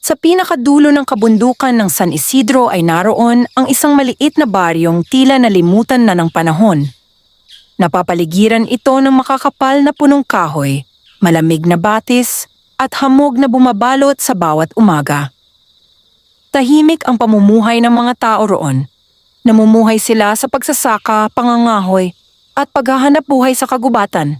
Sa pinakadulo ng kabundukan ng San Isidro ay naroon ang isang maliit na baryong tila nalimutan na ng panahon. Napapaligiran ito ng makakapal na punong kahoy, malamig na batis, at hamog na bumabalot sa bawat umaga. Tahimik ang pamumuhay ng mga tao roon. Namumuhay sila sa pagsasaka, pangangahoy, at paghahanap buhay sa kagubatan.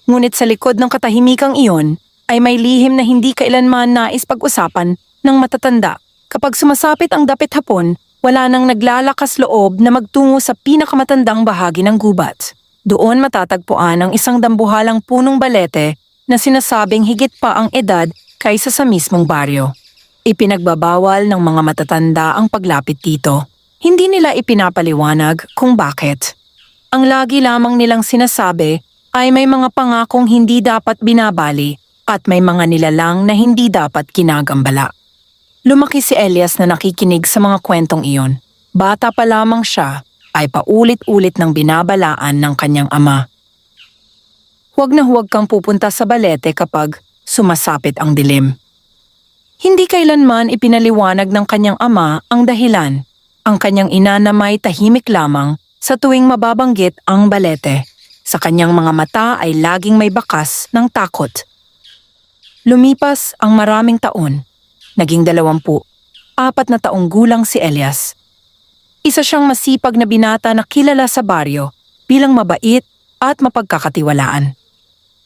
Ngunit sa likod ng katahimikang iyon ay may lihim na hindi kailanman nais pag-usapan ng matatanda. Kapag sumasapit ang dapit hapon, wala nang naglalakas loob na magtungo sa pinakamatandang bahagi ng gubat. Doon matatagpuan ang isang dambuhalang punong balete na sinasabing higit pa ang edad kaysa sa mismong baryo. Ipinagbabawal ng mga matatanda ang paglapit dito. Hindi nila ipinapaliwanag kung bakit. Ang lagi lamang nilang sinasabi ay may mga pangakong hindi dapat binabali at may mga nilalang na hindi dapat kinagambala. Lumaki si Elias na nakikinig sa mga kwentong iyon. Bata pa lamang siya ay paulit-ulit ng binabalaan ng kanyang ama. Huwag na huwag kang pupunta sa balete kapag sumasapit ang dilim. Hindi kailanman ipinaliwanag ng kanyang ama ang dahilan. Ang kanyang ina na may tahimik lamang sa tuwing mababanggit ang balete. Sa kanyang mga mata ay laging may bakas ng takot. Lumipas ang maraming taon. Naging 24 na taong gulang si Elias. Isa siyang masipag na binata na kilala sa baryo bilang mabait at mapagkakatiwalaan.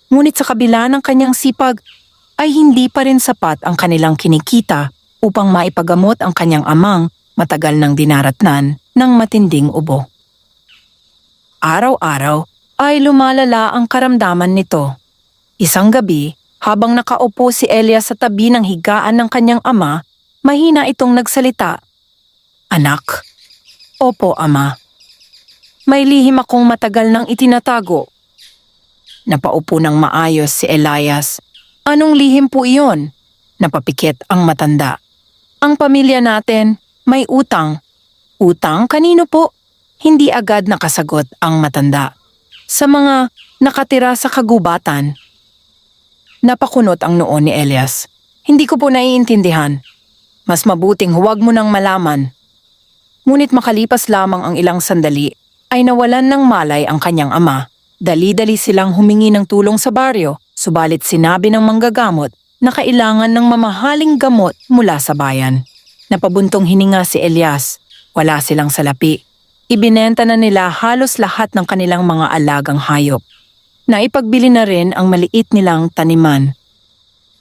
Ngunit sa kabila ng kanyang sipag ay hindi pa rin sapat ang kanilang kinikita upang maipagamot ang kanyang amang matagal nang dinaratnan ng matinding ubo. Araw-araw ay lumalala ang karamdaman nito. Isang gabi, habang nakaupo si Elias sa tabi ng higaan ng kanyang ama, mahina itong nagsalita. "Anak." "Opo, ama." "May lihim akong matagal nang itinatago." Napaupo ng maayos si Elias. "Anong lihim po iyon?" Napapikit ang matanda. "Ang pamilya natin may utang." "Utang? Kanino po?" Hindi agad nakasagot ang matanda. "Sa mga nakatira sa kagubatan." Napakunot ang noo ni Elias. "Hindi ko po naiintindihan. Mas mabuting huwag mo nang malaman." Ngunit makalipas lamang ang ilang sandali, ay nawalan ng malay ang kanyang ama. Dali-dali silang humingi ng tulong sa baryo, subalit sinabi ng manggagamot na kailangan ng mamahaling gamot mula sa bayan. Napabuntong hininga si Elias. Wala silang salapi. Ibinenta na nila halos lahat ng kanilang mga alagang hayop. Naipagbili na rin ang maliit nilang taniman.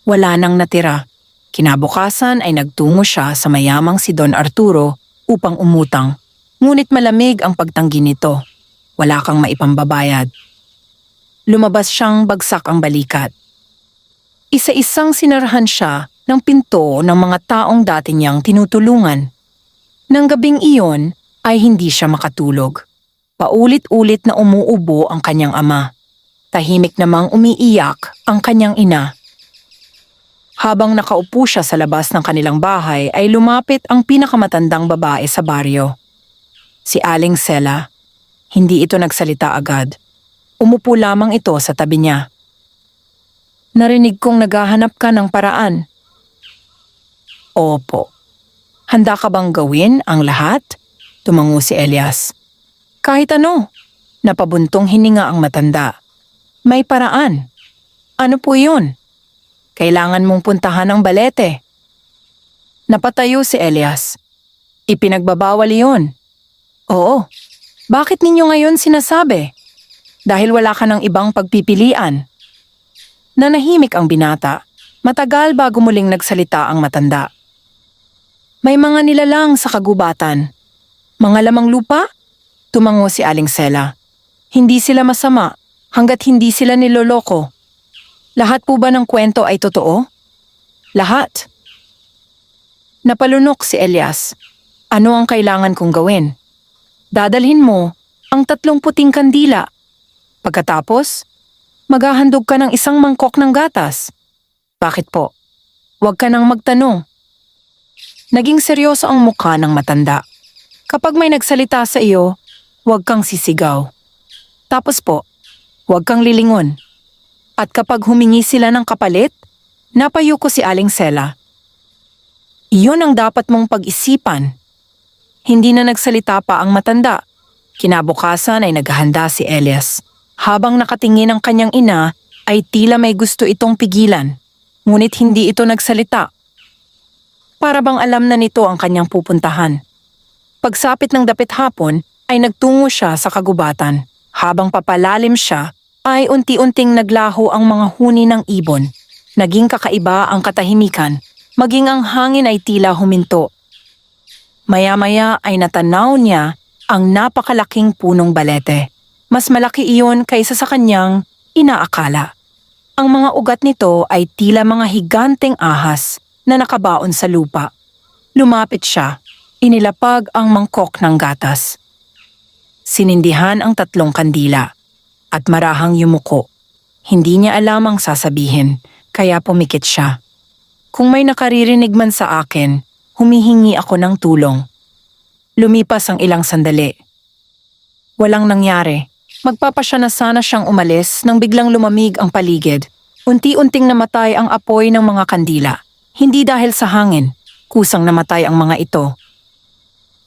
Wala nang natira. Kinabukasan ay nagtungo siya sa mayamang si Don Arturo upang umutang. Ngunit malamig ang pagtanggi nito. Wala kang maipambabayad. Lumabas siyang bagsak ang balikat. Isa-isang sinarahan siya ng pinto ng mga taong dati niyang tinutulungan. Nang gabing iyon ay hindi siya makatulog. Paulit-ulit na umuubo ang kanyang ama. Tahimik namang umiiyak ang kanyang ina. Habang nakaupo siya sa labas ng kanilang bahay ay lumapit ang pinakamatandang babae sa baryo. Si Aling Sela. Hindi ito nagsalita agad. Umupo lamang ito sa tabi niya. "Narinig kong naghahanap ka ng paraan." "Opo." "Handa ka bang gawin ang lahat?" Tumango si Elias. "Kahit ano." Napabuntong hininga ang matanda. "May paraan." "Ano po yun?" "Kailangan mong puntahan ang balete." Napatayo si Elias. "Ipinagbabawal iyon." "Oo. Bakit ninyo ngayon sinasabi?" "Dahil wala ka ng ibang pagpipilian." Nanahimik ang binata. Matagal bago muling nagsalita ang matanda. "May mga nilalang sa kagubatan." "Mga lamang lupa?" Tumango si Aling Sela. "Hindi sila masama hanggat hindi sila niloloko." "Lahat po ba ng kwento ay totoo?" "Lahat." Napalunok si Elias. "Ano ang kailangan kong gawin?" "Dadalhin mo ang 30 puting kandila. Pagkatapos, maghahandog ka ng isang mangkok ng gatas." "Bakit po?" "Huwag ka nang magtanong." Naging seryoso ang mukha ng matanda. "Kapag may nagsalita sa iyo, huwag kang sisigaw. Tapos po, huwag kang lilingon. At kapag humingi sila ng kapalit, napayuko si Aling Sela. Iyon ang dapat mong pag-isipan. Hindi na nagsalita pa ang matanda. Kinabukasan ay naghahanda si Elias. Habang nakatingin ang kanyang ina, ay tila may gusto itong pigilan. Ngunit hindi ito nagsalita. Para bang alam na nito ang kanyang pupuntahan. Pagsapit ng dapit hapon, ay nagtungo siya sa kagubatan. Habang papalalim siya, ay unti-unting naglaho ang mga huni ng ibon. Naging kakaiba ang katahimikan, maging ang hangin ay tila huminto. Maya-maya ay natanaw niya ang napakalaking punong balete. Mas malaki iyon kaysa sa kanyang inaakala. Ang mga ugat nito ay tila mga higanteng ahas na nakabaon sa lupa. Lumapit siya, inilapag ang mangkok ng gatas. Sinindihan ang 3 kandila at marahang yumuko. Hindi niya alam ang sasabihin, kaya pumikit siya. Kung may nakaririnig man sa akin, humihingi ako ng tulong. Lumipas ang ilang sandali. Walang nangyari. Magpapasya na sana siyang umalis nang biglang lumamig ang paligid. Unti-unting namatay ang apoy ng mga kandila. Hindi dahil sa hangin, kusang namatay ang mga ito.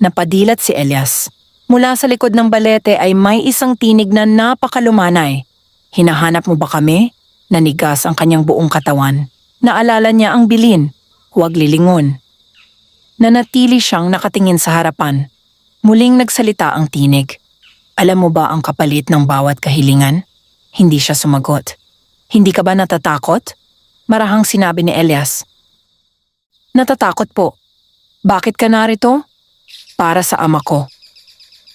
Napadilat si Elias. Mula sa likod ng balete ay may isang tinig na napakalumanay. Hinahanap mo ba kami? Nanigas ang kanyang buong katawan. Naalala niya ang bilin, huwag lilingon. Nanatili siyang nakatingin sa harapan. Muling nagsalita ang tinig. Alam mo ba ang kapalit ng bawat kahilingan? Hindi siya sumagot. Hindi ka ba natatakot? Marahang sinabi ni Elias. Natatakot po. Bakit ka narito? Para sa ama ko.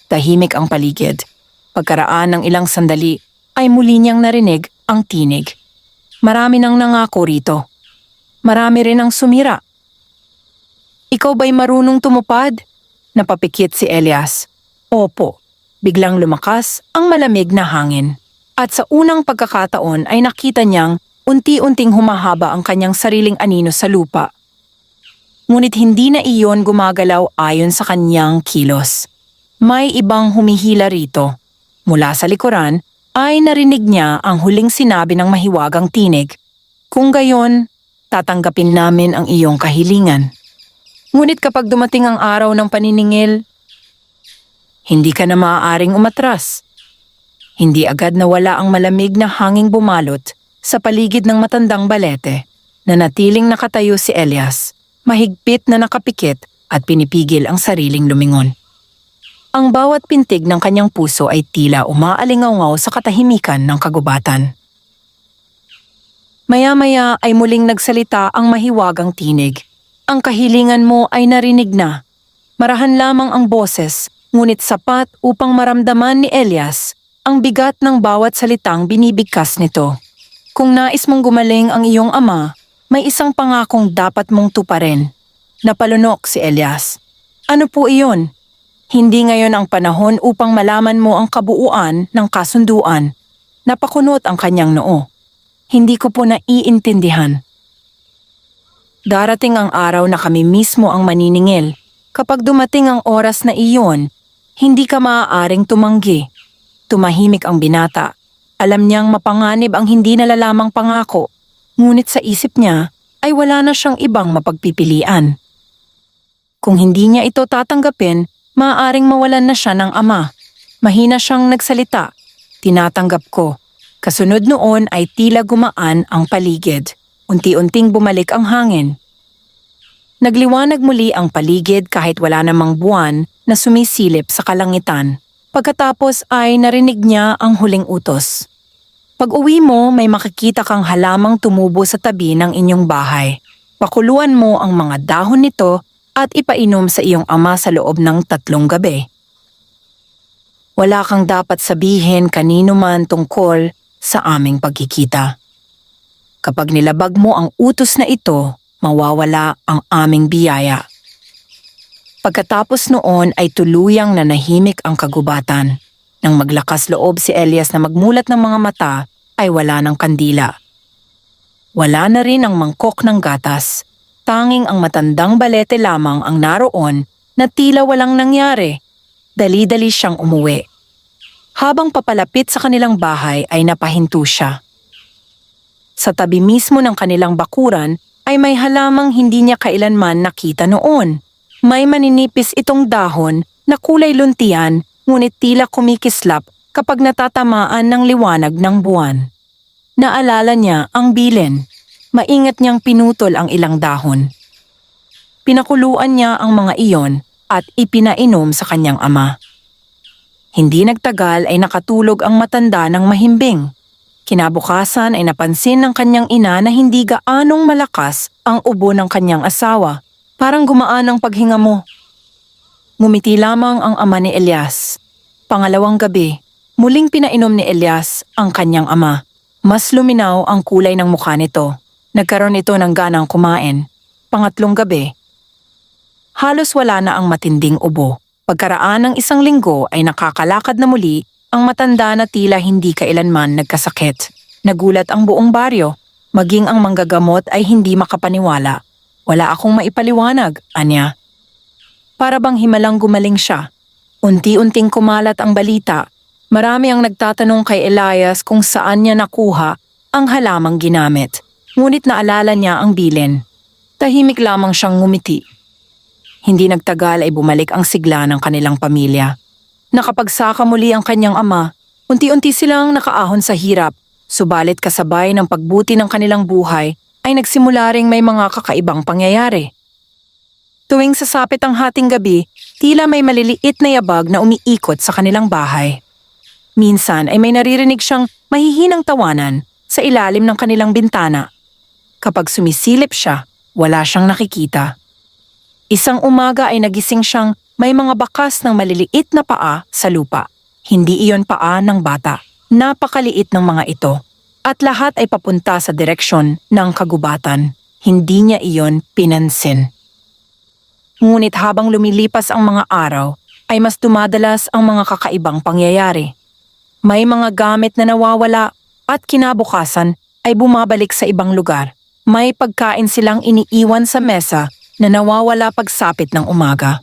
Tahimik ang paligid. Pagkaraan ng ilang sandali ay muli niyang narinig ang tinig. Marami nang nangako rito. Marami rin ang sumira. Ikaw ba'y marunong tumupad? Napapikit si Elias. Opo. Biglang lumakas ang malamig na hangin. At sa unang pagkakataon ay nakita niyang unti-unting humahaba ang kanyang sariling anino sa lupa. Ngunit hindi na iyon gumagalaw ayon sa kanyang kilos. May ibang humihila rito. Mula sa likuran ay narinig niya ang huling sinabi ng mahiwagang tinig. Kung gayon, tatanggapin namin ang iyong kahilingan. Ngunit kapag dumating ang araw ng paniningil, hindi ka na maaaring umatras. Hindi agad nawala ang malamig na hanging bumalot sa paligid ng matandang balete. Nanatiling nakatayo si Elias, mahigpit na nakapikit at pinipigil ang sariling lumingon. Ang bawat pintig ng kanyang puso ay tila umaalingaw sa katahimikan ng kagubatan. Maya-maya ay muling nagsalita ang mahiwagang tinig. Ang kahilingan mo ay narinig na. Marahan lamang ang boses, ngunit sapat upang maramdaman ni Elias ang bigat ng bawat salitang binibigkas nito. Kung nais mong gumaling ang iyong ama, may isang pangakong dapat mong tuparin. Napalunok si Elias. Ano po iyon? Hindi ngayon ang panahon upang malaman mo ang kabuuan ng kasunduan. Napakunot ang kanyang noo. Hindi ko po naiintindihan. Darating ang araw na kami mismo ang maniningil. Kapag dumating ang oras na iyon, hindi ka maaaring tumanggi. Tumahimik ang binata. Alam niyang mapanganib ang hindi nalalamang pangako. Ngunit sa isip niya ay wala na siyang ibang mapagpipilian. Kung hindi niya ito tatanggapin, maaaring mawalan na siya ng ama. Mahina siyang nagsalita. Tinatanggap ko. Kasunod noon ay tila gumaan ang paligid. Unti-unting bumalik ang hangin. Nagliwanag muli ang paligid kahit wala namang buwan na sumisilip sa kalangitan. Pagkatapos ay narinig niya ang huling utos. Pag-uwi mo, may makikita kang halamang tumubo sa tabi ng inyong bahay. Pakuluan mo ang mga dahon nito at ipainom sa iyong ama sa loob ng 3 gabi. Wala kang dapat sabihin kanino man tungkol sa aming pagkikita. Kapag nilabag mo ang utos na ito, mawawala ang aming biyaya. Pagkatapos noon ay tuluyang nanahimik ang kagubatan. Nang maglakas loob si Elias na magmulat ng mga mata, ay wala ng kandila. Wala na rin ang mangkok ng gatas. Tanging ang matandang balete lamang ang naroon na tila walang nangyari. Dali-dali siyang umuwi. Habang papalapit sa kanilang bahay ay napahinto siya. Sa tabi mismo ng kanilang bakuran ay may halamang hindi niya kailanman nakita noon. May maninipis itong dahon na kulay luntian ngunit tila kumikislap kapag natatamaan ng liwanag ng buwan. Naalala niya ang bilin. Maingat niyang pinutol ang ilang dahon. Pinakuluan niya ang mga iyon at ipinainom sa kanyang ama. Hindi nagtagal ay nakatulog ang matanda ng mahimbing. Kinabukasan ay napansin ng kanyang ina na hindi gaanong malakas ang ubo ng kanyang asawa. Parang gumaan ang paghinga mo. Ngumiti lamang ang ama ni Elias. Pangalawang gabi, muling pinainom ni Elias ang kanyang ama. Mas luminaw ang kulay ng mukha nito. Nagkaroon ito ng ganang kumain. Pangatlong gabi, halos wala na ang matinding ubo. Pagkaraan ng isang linggo ay nakakalakad na muli ang matanda na tila hindi kailanman nagkasakit. Nagulat ang buong baryo, maging ang manggagamot ay hindi makapaniwala. Wala akong maipaliwanag, anya. Para bang himalang gumaling siya. Unti-unting kumalat ang balita. Marami ang nagtatanong kay Elias kung saan niya nakuha ang halamang ginamit. Ngunit naalala niya ang bilin. Tahimik lamang siyang ngumiti. Hindi nagtagal ay bumalik ang sigla ng kanilang pamilya. Nakapagsaka muli ang kanyang ama, unti-unti silang nakaahon sa hirap, subalit kasabay ng pagbuti ng kanilang buhay ay nagsimula ring may mga kakaibang pangyayari. Tuwing sasapit ang hating gabi, tila may maliliit na yabag na umiikot sa kanilang bahay. Minsan ay may naririnig siyang mahihinang tawanan sa ilalim ng kanilang bintana. Kapag sumisilip siya, wala siyang nakikita. Isang umaga ay nagising siyang may mga bakas ng maliliit na paa sa lupa. Hindi iyon paa ng bata. Napakaliit ng mga ito. At lahat ay papunta sa direksyon ng kagubatan. Hindi niya iyon pinansin. Ngunit habang lumilipas ang mga araw, ay mas dumadalas ang mga kakaibang pangyayari. May mga gamit na nawawala at kinabukasan ay bumabalik sa ibang lugar. May pagkain silang iniiwan sa mesa na nawawala pagsapit ng umaga.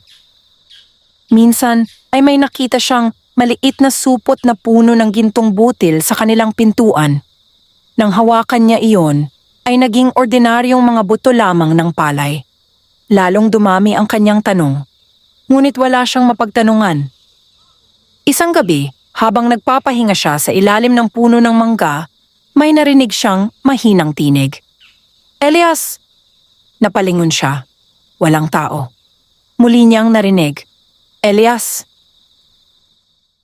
Minsan ay may nakita siyang maliit na supot na puno ng gintong butil sa kanilang pintuan. Nang hawakan niya iyon, ay naging ordinaryong mga buto lamang ng palay. Lalong dumami ang kanyang tanong, ngunit wala siyang mapagtanungan. Isang gabi, habang nagpapahinga siya sa ilalim ng puno ng mangga, may narinig siyang mahinang tinig. Elias! Napalingon siya. Walang tao. Muli niyang narinig. Elias!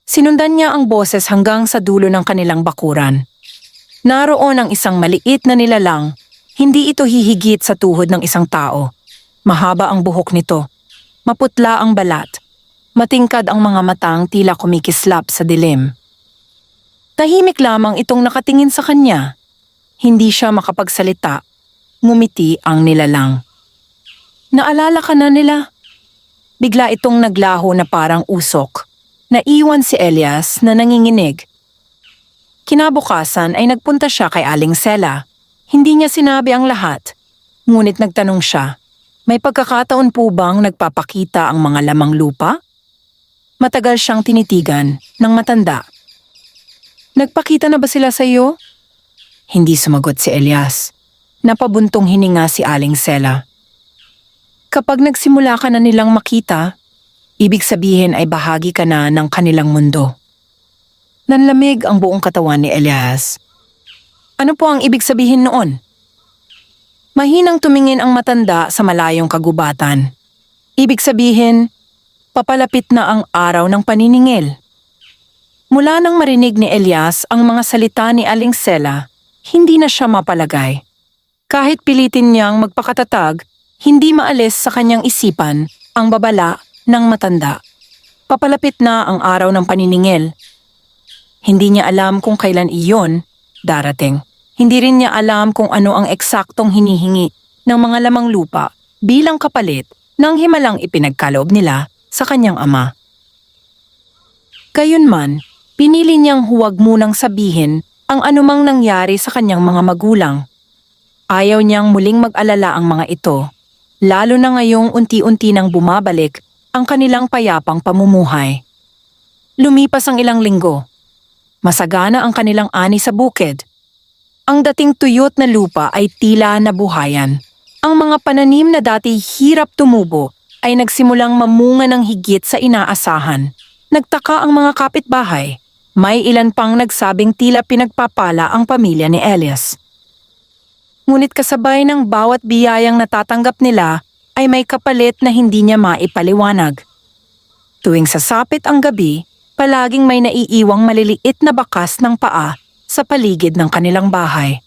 Sinundan niya ang boses hanggang sa dulo ng kanilang bakuran. Naroon ang isang maliit na nilalang. Hindi ito hihigit sa tuhod ng isang tao. Mahaba ang buhok nito. Maputla ang balat. Matingkad ang mga matang tila kumikislap sa dilim. Tahimik lamang itong nakatingin sa kanya. Hindi siya makapagsalita. Ngumiti ang nilalang. Naalala ka na nila? Bigla itong naglaho na parang usok. Naiwan si Elias na nanginginig. Kinabukasan ay nagpunta siya kay Aling Sela. Hindi niya sinabi ang lahat. Ngunit nagtanong siya, may pagkakataon po bang nagpapakita ang mga lamang lupa? Matagal siyang tinitigan ng matanda. Nagpakita na ba sila sa iyo? Hindi sumagot si Elias. Napabuntong hininga si Aling Sela. Kapag nagsimula ka na nilang makita, ibig sabihin ay bahagi ka na ng kanilang mundo. Nanlamig ang buong katawan ni Elias. Ano po ang ibig sabihin noon? Mahinang tumingin ang matanda sa malayong kagubatan. Ibig sabihin, papalapit na ang araw ng paniningil. Mula nang marinig ni Elias ang mga salita ni Aling Sela, hindi na siya mapalagay. Kahit pilitin niyang magpakatatag, hindi maalis sa kanyang isipan ang babala ng matanda. Papalapit na ang araw ng paniningil. Hindi niya alam kung kailan iyon darating. Hindi rin niya alam kung ano ang eksaktong hinihingi ng mga lamang lupa bilang kapalit ng himalang ipinagkaloob nila sa kanyang ama. Gayunman, pinili niyang huwag munang sabihin ang anumang nangyari sa kanyang mga magulang. Ayaw niyang muling mag-alala ang mga ito, lalo na ngayong unti-unti nang bumabalik ang kanilang payapang pamumuhay. Lumipas ang ilang linggo. Masagana ang kanilang ani sa bukid. Ang dating tuyot na lupa ay tila nabuhayan. Ang mga pananim na dati hirap tumubo ay nagsimulang mamunga ng higit sa inaasahan. Nagtaka ang mga kapitbahay. May ilan pang nagsabing tila pinagpapala ang pamilya ni Elias. Ngunit kasabay ng bawat biyayang natatanggap nila ay may kapalit na hindi niya maipaliwanag. Tuwing sasapit ang gabi, palaging may naiiwang maliliit na bakas ng paa sa paligid ng kanilang bahay.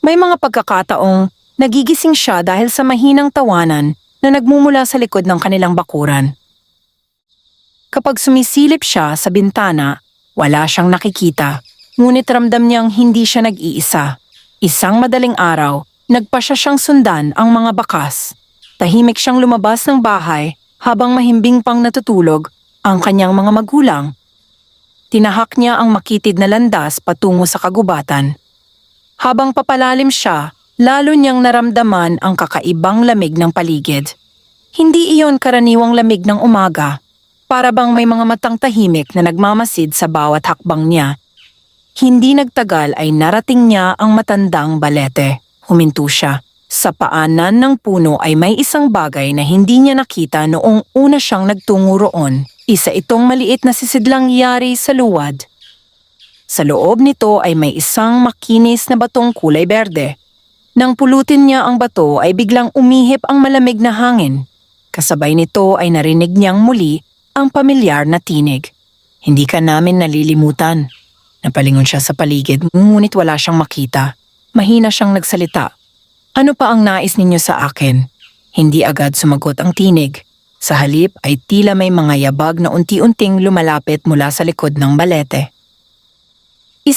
May mga pagkakataong nagigising siya dahil sa mahinang tawanan na nagmumula sa likod ng kanilang bakuran. Kapag sumisilip siya sa bintana, wala siyang nakikita, ngunit ramdam niyang hindi siya nag-iisa. Isang madaling araw, nagpa siyang sundan ang mga bakas. Tahimik siyang lumabas ng bahay habang mahimbing pang natutulog ang kanyang mga magulang. Tinahak niya ang makitid na landas patungo sa kagubatan. Habang papalalim siya, lalo niyang naramdaman ang kakaibang lamig ng paligid. Hindi iyon karaniwang lamig ng umaga, para bang may mga matang tahimik na nagmamasid sa bawat hakbang niya. Hindi nagtagal ay narating niya ang matandang balete. Huminto siya. Sa paanan ng puno ay may isang bagay na hindi niya nakita noong una siyang nagtungo roon. Isa itong maliit na sisidlang yari sa luwad. Sa loob nito ay may isang makinis na batong kulay berde. Nang pulutin niya ang bato ay biglang umihip ang malamig na hangin. Kasabay nito ay narinig niyang muli ang pamilyar na tinig. Hindi ka namin nalilimutan. Napalingon siya sa paligid, ngunit wala siyang makita. Mahina siyang nagsalita. Ano pa ang nais ninyo sa akin? Hindi agad sumagot ang tinig. Sa halip ay tila may mga yabag na unti-unting lumalapit mula sa likod ng balete. 1,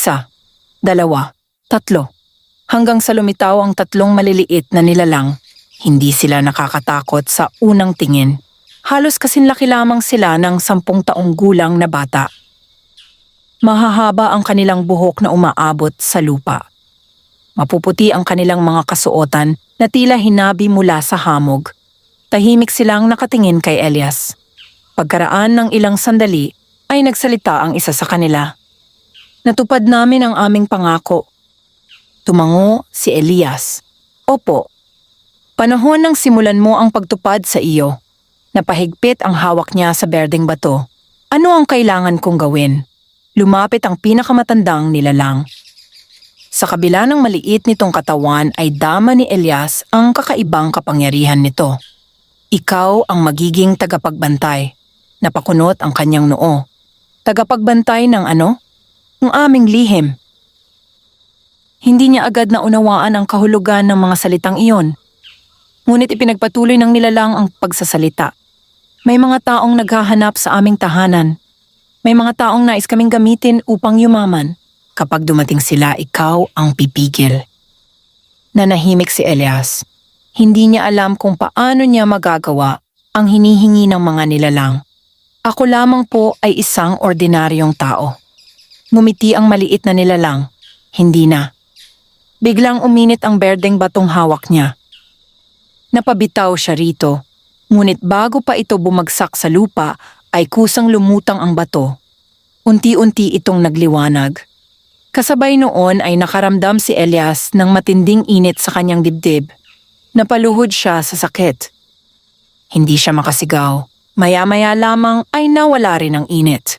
2, 3. Hanggang sa lumitaw ang 3 maliliit na nilalang. Hindi sila nakakatakot sa unang tingin. Halos kasinlaki lamang sila ng 10 taong gulang na bata. Mahahaba ang kanilang buhok na umaabot sa lupa. Mapuputi ang kanilang mga kasuotan na tila hinabi mula sa hamog. Tahimik silang nakatingin kay Elias. Pagkaraan ng ilang sandali ay nagsalita ang isa sa kanila. Natupad namin ang aming pangako. Tumango si Elias. Opo. Panahon nang simulan mo ang pagtupad sa iyo. Napahigpit ang hawak niya sa berdeng bato. Ano ang kailangan kong gawin? Lumapit ang pinakamatandang nilalang. Sa kabila ng maliit nitong katawan ay dama ni Elias ang kakaibang kapangyarihan nito. Ikaw ang magiging tagapagbantay. Napakunot ang kanyang noo. Tagapagbantay ng ano? Ng aming lihim. Hindi niya agad naunawaan ang kahulugan ng mga salitang iyon. Ngunit ipinagpatuloy ng nilalang ang pagsasalita. May mga taong naghahanap sa aming tahanan. May mga taong nais kaming gamitin upang yumaman. Kapag dumating sila, ikaw ang pipigil. Nanahimik si Elias. Hindi niya alam kung paano niya magagawa ang hinihingi ng mga nilalang. Ako lamang po ay isang ordinaryong tao. Ngumiti ang maliit na nilalang. Hindi na. Biglang uminit ang berdeng batong hawak niya. Napabitaw siya rito. Ngunit bago pa ito bumagsak sa lupa, ay kusang lumutang ang bato. Unti-unti itong nagliwanag. Kasabay noon ay nakaramdam si Elias ng matinding init sa kanyang dibdib. Napaluhod siya sa sakit. Hindi siya makasigaw. Maya-maya lamang ay nawala rin ang init.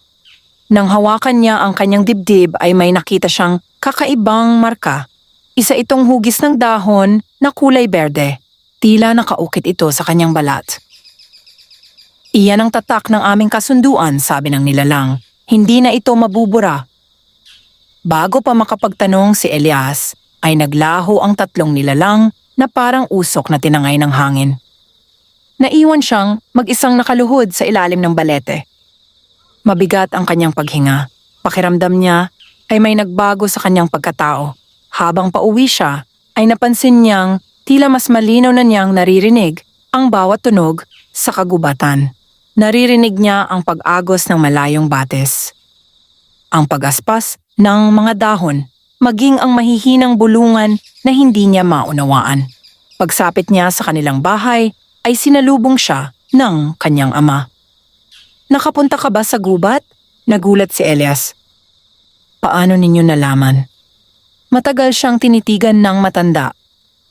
Nang hawakan niya ang kanyang dibdib ay may nakita siyang kakaibang marka. Isa itong hugis ng dahon na kulay berde. Tila nakaukit ito sa kanyang balat. Iyan ang tatak ng aming kasunduan, sabi ng nilalang. Hindi na ito mabubura. Bago pa makapagtanong si Elias, ay naglaho ang 3 nilalang na parang usok na tinangay ng hangin. Naiwan siyang mag-isang nakaluhod sa ilalim ng balete. Mabigat ang kanyang paghinga. Pakiramdam niya ay may nagbago sa kanyang pagkatao. Habang pauwi siya, ay napansin niyang tila mas malinaw na niyang naririnig ang bawat tunog sa kagubatan. Naririnig niya ang pag-agos ng malayong batis. Ang pag-aspas ng mga dahon, maging ang mahihinang bulungan na hindi niya maunawaan. Pagsapit niya sa kanilang bahay, ay sinalubong siya ng kanyang ama. Nakapunta ka ba sa gubat? Nagulat si Elias. Paano ninyo nalaman? Matagal siyang tinitigan ng matanda.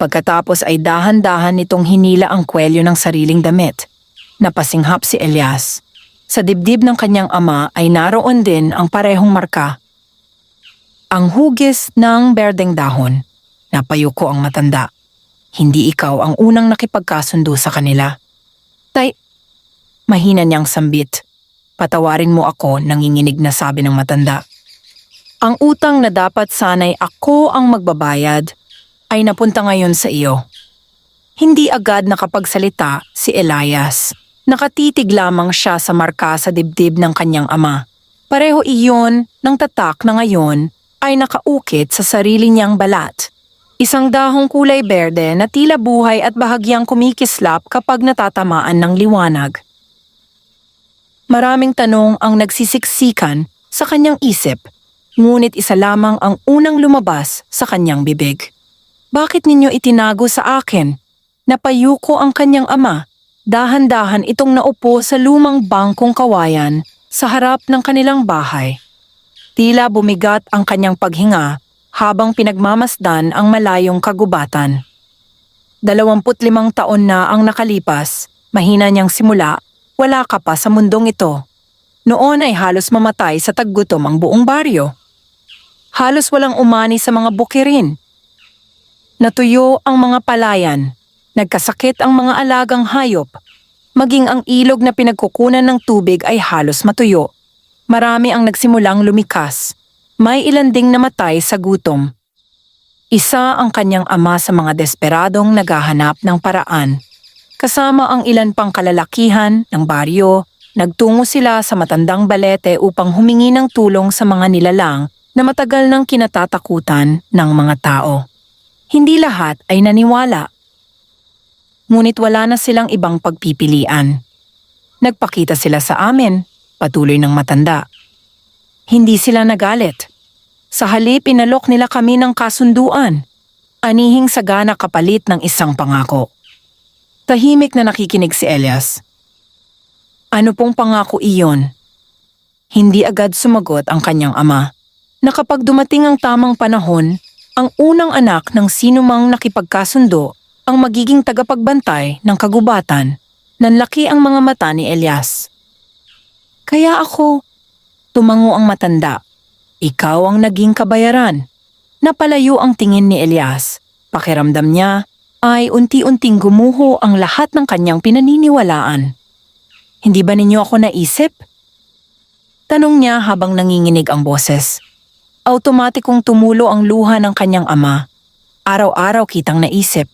Pagkatapos ay dahan-dahan nitong hinila ang kwelyo ng sariling damit. Napasinghap si Elias. Sa dibdib ng kanyang ama ay naroon din ang parehong marka. Ang hugis ng berdeng dahon. Napayuko ang matanda. Hindi ikaw ang unang nakipagkasundo sa kanila. Mahina niyang sambit. Patawarin mo ako, nanginginig na sabi ng matanda. Ang utang na dapat sanay ako ang magbabayad ay napunta ngayon sa iyo. Hindi agad nakapagsalita si Elias. Nakatitig lamang siya sa marka sa dibdib ng kanyang ama. Pareho iyon ng tatak na ngayon ay nakaukit sa sarili niyang balat. Isang dahong kulay berde na tila buhay at bahagyang kumikislap kapag natatamaan ng liwanag. Maraming tanong ang nagsisiksikan sa kanyang isip, ngunit isa lamang ang unang lumabas sa kanyang bibig. Bakit ninyo itinago sa akin? Napayuko ang kanyang ama. Dahan-dahan itong naupo sa lumang bangkong kawayan sa harap ng kanilang bahay. Tila bumigat ang kanyang paghinga habang pinagmamasdan ang malayong kagubatan. 25 taon na ang nakalipas, mahina niyang simula, wala ka pa sa mundong ito. Noon ay halos mamatay sa taggutom ang buong baryo. Halos walang umani sa mga bukirin. Natuyo ang mga palayan. Nagkasakit ang mga alagang hayop. Maging ang ilog na pinagkukunan ng tubig ay halos matuyo. Marami ang nagsimulang lumikas. May ilan ding namatay sa gutom. Isa ang kanyang ama sa mga desperadong naghahanap ng paraan. Kasama ang ilan pang kalalakihan ng baryo, nagtungo sila sa matandang balete upang humingi ng tulong sa mga nilalang na matagal nang kinatatakutan ng mga tao. Hindi lahat ay naniwala. Ngunit wala na silang ibang pagpipilian. Nagpakita sila sa amin, patuloy ng matanda. Hindi sila nagalit. Sa halip inalok nila kami ng kasunduan. Anihing sagana kapalit ng isang pangako. Tahimik na nakikinig si Elias. Ano pong pangako iyon? Hindi agad sumagot ang kanyang ama. Na kapag dumating ang tamang panahon, ang unang anak ng sinumang nakipagkasundo ang magiging tagapagbantay ng kagubatan. Nanlaki ang mga mata ni Elias. Kaya ako, tumango ang matanda. Ikaw ang naging kabayaran. Napalayo ang tingin ni Elias. Pakiramdam niya ay unti-unting gumuho ang lahat ng kanyang pinaniniwalaan. Hindi ba ninyo ako naisip? Tanong niya habang nanginginig ang boses. Automatikong tumulo ang luha ng kanyang ama. Araw-araw kitang naisip.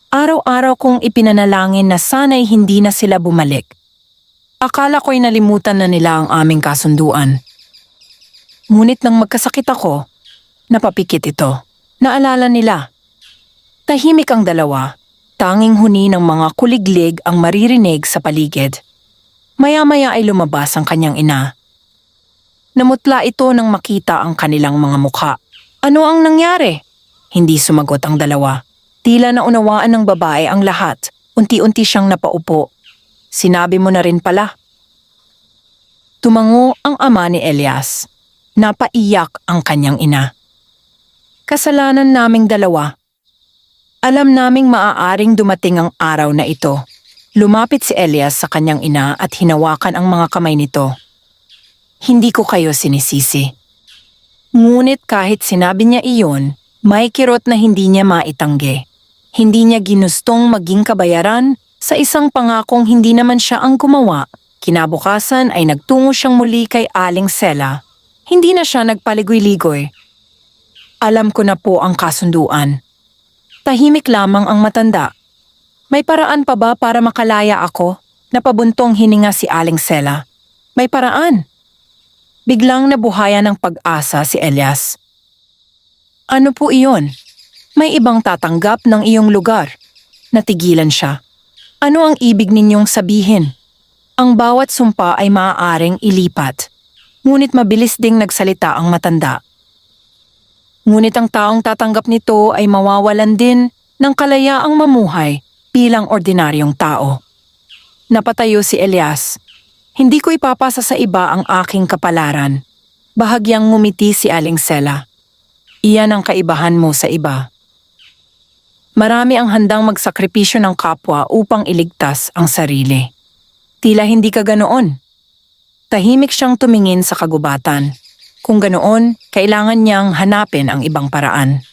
Araw-araw kong ipinanalangin na sana'y hindi na sila bumalik. Akala ko'y nalimutan na nila ang aming kasunduan. Ngunit nang magkasakit ako, napapikit ito. Naalala nila. Tahimik ang dalawa. Tanging huni ng mga kuliglig ang maririnig sa paligid. Maya-maya ay lumabas ang kanyang ina. Namutla ito nang makita ang kanilang mga mukha. Ano ang nangyari? Hindi sumagot ang dalawa. Tila naunawaan ng babae ang lahat. Unti-unti siyang napaupo. Sinabi mo na rin pala. Tumango ang ama ni Elias. Napaiyak ang kanyang ina. Kasalanan naming dalawa. Alam naming maaaring dumating ang araw na ito. Lumapit si Elias sa kanyang ina at hinawakan ang mga kamay nito. Hindi ko kayo sinisisi. Ngunit kahit sinabi niya iyon, may kirot na hindi niya maitanggi. Hindi niya ginustong maging kabayaran sa isang pangakong hindi naman siya ang gumawa. Kinabukasan ay nagtungo siyang muli kay Aling Sela. Hindi na siya nagpaligoy-ligoy. Alam ko na po ang kasunduan. Tahimik lamang ang matanda. May paraan pa ba para makalaya ako? Napabuntong hininga si Aling Sela. May paraan. Biglang nabuhayan ng pag-asa si Elias. Ano po iyon? May ibang tatanggap ng iyong lugar. Natigilan siya. Ano ang ibig ninyong sabihin? Ang bawat sumpa ay maaaring ilipat. Ngunit mabilis ding nagsalita ang matanda. Ngunit ang taong tatanggap nito ay mawawalan din ng kalayaang mamuhay bilang ordinaryong tao. Napatayo si Elias. Hindi ko ipapasa sa iba ang aking kapalaran. Bahagyang ngumiti si Aling Sela. Iyan ang kaibahan mo sa iba. Marami ang handang magsakripisyo ng kapwa upang iligtas ang sarili. Tila hindi ka ganoon. Tahimik siyang tumingin sa kagubatan. Kung ganoon, kailangan niyang hanapin ang ibang paraan.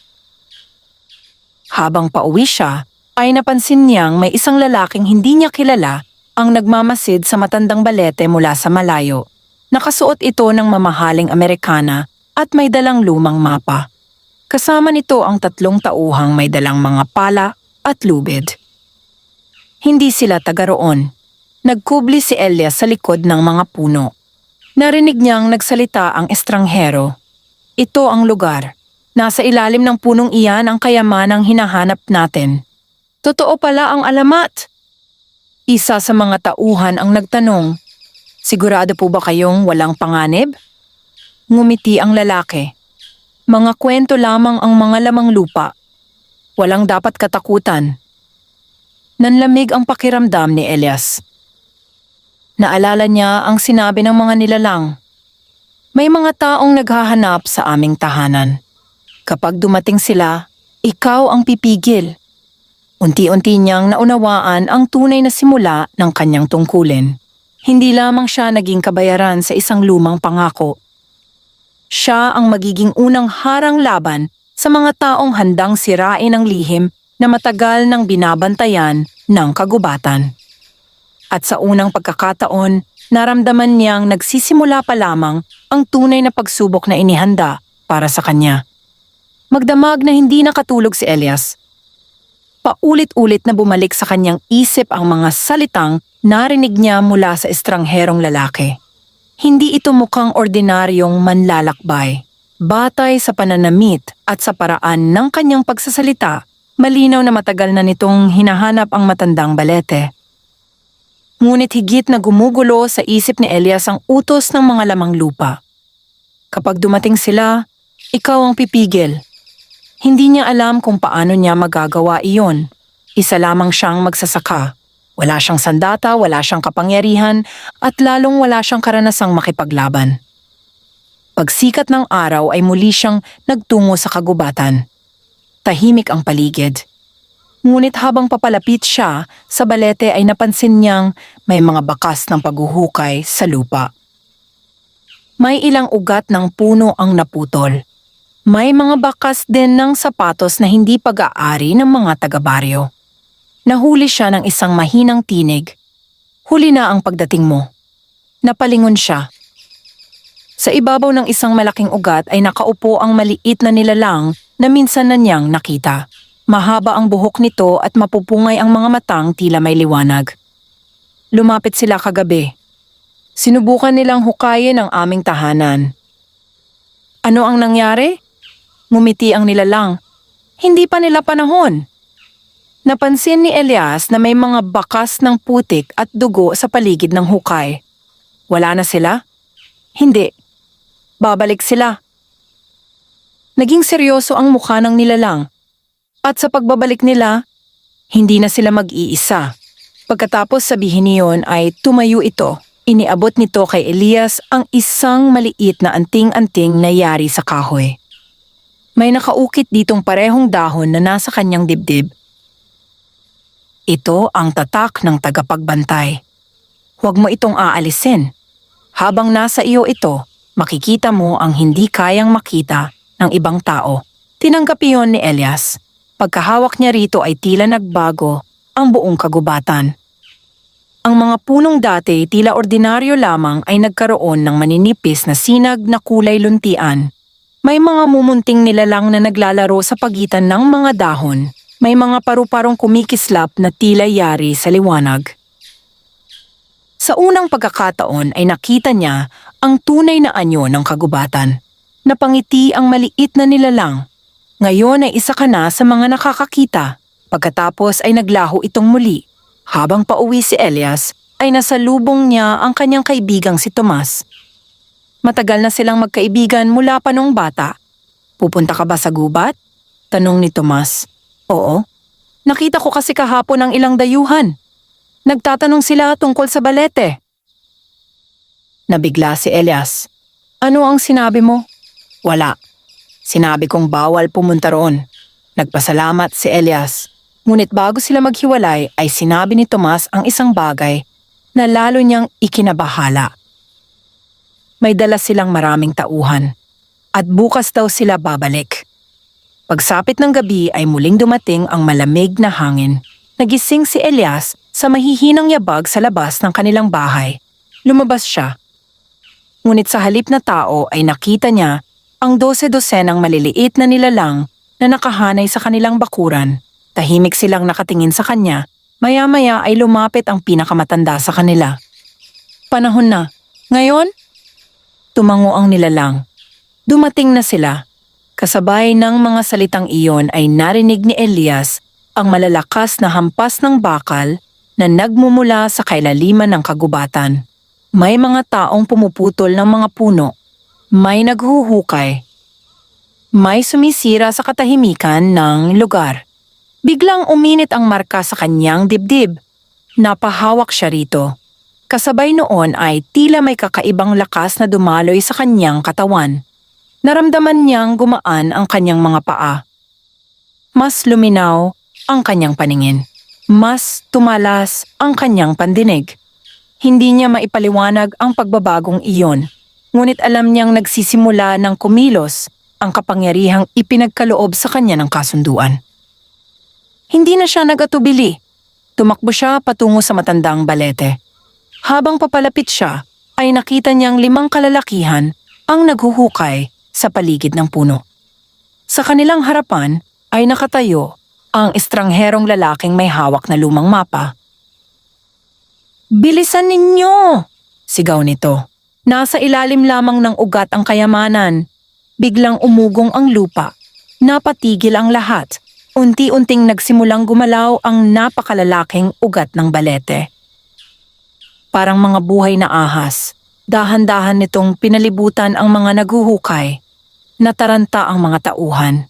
Habang pauwi siya, ay napansin niyang may isang lalaking hindi niya kilala ang nagmamasid sa matandang balete mula sa malayo. Nakasuot ito ng mamahaling Amerikana at may dalang lumang mapa. Kasama nito ang 3 tauhang may dalang mga pala at lubid. Hindi sila taga roon. Nagkubli si Elias sa likod ng mga puno. Narinig niyang nagsalita ang estranghero. Ito ang lugar. Nasa ilalim ng punong iyan ang kayamanang hinahanap natin. Totoo pala ang alamat. Isa sa mga tauhan ang nagtanong, sigurado po ba kayong walang panganib? Ngumiti ang lalaki. Mga kwento lamang ang mga lamang lupa. Walang dapat katakutan. Nanlamig ang pakiramdam ni Elias. Naalala niya ang sinabi ng mga nilalang. May mga taong naghahanap sa aming tahanan. Kapag dumating sila, ikaw ang pipigil. Unti-unti niyang naunawaan ang tunay na simula ng kanyang tungkulin. Hindi lamang siya naging kabayaran sa isang lumang pangako. Siya ang magiging unang harang laban sa mga taong handang sirain ang lihim na matagal nang binabantayan ng kagubatan. At sa unang pagkakataon, naramdaman niyang nagsisimula pa lamang ang tunay na pagsubok na inihanda para sa kanya. Magdamag na hindi nakatulog si Elias. Paulit-ulit na bumalik sa kanyang isip ang mga salitang narinig niya mula sa estrangherong lalaki. Hindi ito mukhang ordinaryong manlalakbay. Batay sa pananamit at sa paraan ng kanyang pagsasalita, malinaw na matagal na nitong hinahanap ang matandang balete. Ngunit higit na gumugulo sa isip ni Elias ang utos ng mga lamang lupa. Kapag dumating sila, ikaw ang pipigil. Hindi niya alam kung paano niya magagawa iyon. Isa lamang siyang magsasaka. Wala siyang sandata, wala siyang kapangyarihan, at lalong wala siyang karanasang makipaglaban. Pagsikat ng araw ay muli siyang nagtungo sa kagubatan. Tahimik ang paligid. Ngunit habang papalapit siya, sa balete ay napansin niyang may mga bakas ng paghuhukay sa lupa. May ilang ugat ng puno ang naputol. May mga bakas din ng sapatos na hindi pag-aari ng mga taga-baryo. Nahuli siya ng isang mahinang tinig. Huli na ang pagdating mo. Napalingon siya. Sa ibabaw ng isang malaking ugat ay nakaupo ang maliit na nilalang na minsan na niyang nakita. Mahaba ang buhok nito at mapupungay ang mga matang tila may liwanag. Lumapit sila kagabi. Sinubukan nilang hukayin ang aming tahanan. Ano ang nangyari? Ngumiti ang nilalang. Hindi pa nila panahon. Napansin ni Elias na may mga bakas ng putik at dugo sa paligid ng hukay. Wala na sila? Hindi. Babalik sila. Naging seryoso ang mukha ng nilalang. At sa pagbabalik nila, hindi na sila mag-iisa. Pagkatapos sabihin niyon ay tumayo ito. Iniabot nito kay Elias ang isang maliit na anting-anting na yari sa kahoy. May nakaukit ditong parehong dahon na nasa kanyang dibdib. Ito ang tatak ng tagapagbantay. Huwag mo itong aalisin. Habang nasa iyo ito, makikita mo ang hindi kayang makita ng ibang tao. Tinanggap iyon ni Elias. Pagkahawak niya rito ay tila nagbago ang buong kagubatan. Ang mga punong dati tila ordinaryo lamang ay nagkaroon ng maninipis na sinag na kulay luntian. May mga mumunting nilalang na naglalaro sa pagitan ng mga dahon. May mga paru-parong kumikislap na tila yari sa liwanag. Sa unang pagkakataon ay nakita niya ang tunay na anyo ng kagubatan. Napangiti ang maliit na nilalang. Ngayon ay isa ka na sa mga nakakakita. Pagkatapos ay naglaho itong muli. Habang pauwi si Elias, ay nasalubong niya ang kanyang kaibigang si Tomas. Matagal na silang magkaibigan mula pa nung bata. Pupunta ka ba sa gubat? Tanong ni Tomas. Oo. Nakita ko kasi kahapon ang ilang dayuhan. Nagtatanong sila tungkol sa balete. Nabigla si Elias. Ano ang sinabi mo? Wala. Sinabi kong bawal pumunta roon. Nagpasalamat si Elias. Ngunit bago sila maghiwalay ay sinabi ni Tomas ang isang bagay na lalo niyang ikinabahala. May dala silang maraming tauhan at bukas daw sila babalik. Pagsapit ng gabi ay muling dumating ang malamig na hangin. Nagising si Elias sa mahihinang yabag sa labas ng kanilang bahay. Lumabas siya. Ngunit sa halip na tao ay nakita niya ang 12-dosenang maliliit na nilalang na nakahanay sa kanilang bakuran. Tahimik silang nakatingin sa kanya. Maya-maya ay lumapit ang pinakamatanda sa kanila. Panahon na. Ngayon? Tumango ang nilalang. Dumating na sila. Kasabay ng mga salitang iyon ay narinig ni Elias ang malalakas na hampas ng bakal na nagmumula sa kailaliman ng kagubatan. May mga taong pumuputol ng mga puno. May naghuhukay. May sumisira sa katahimikan ng lugar. Biglang uminit ang marka sa kanyang dibdib. Napahawak siya rito. Kasabay noon ay tila may kakaibang lakas na dumaloy sa kanyang katawan. Naramdaman niyang gumaan ang kanyang mga paa. Mas luminaw ang kanyang paningin. Mas tumalas ang kanyang pandinig. Hindi niya maipaliwanag ang pagbabagong iyon. Ngunit alam niyang nagsisimula ng kumilos ang kapangyarihang ipinagkaloob sa kanya ng kasunduan. Hindi na siya nag-atubili. Tumakbo siya patungo sa matandang balete. Habang papalapit siya, ay nakita niyang 5 kalalakihan ang naghuhukay sa paligid ng puno. Sa kanilang harapan ay nakatayo ang estrangherong lalaking may hawak na lumang mapa. "Bilisan ninyo!" sigaw nito. Nasa ilalim lamang ng ugat ang kayamanan. Biglang umugong ang lupa. Napatigil ang lahat. Unti-unting nagsimulang gumalaw ang napakalalaking ugat ng balete. Parang mga buhay na ahas, dahan-dahan nitong pinalibutan ang mga naghuhukay. Nataranta ang mga tauhan.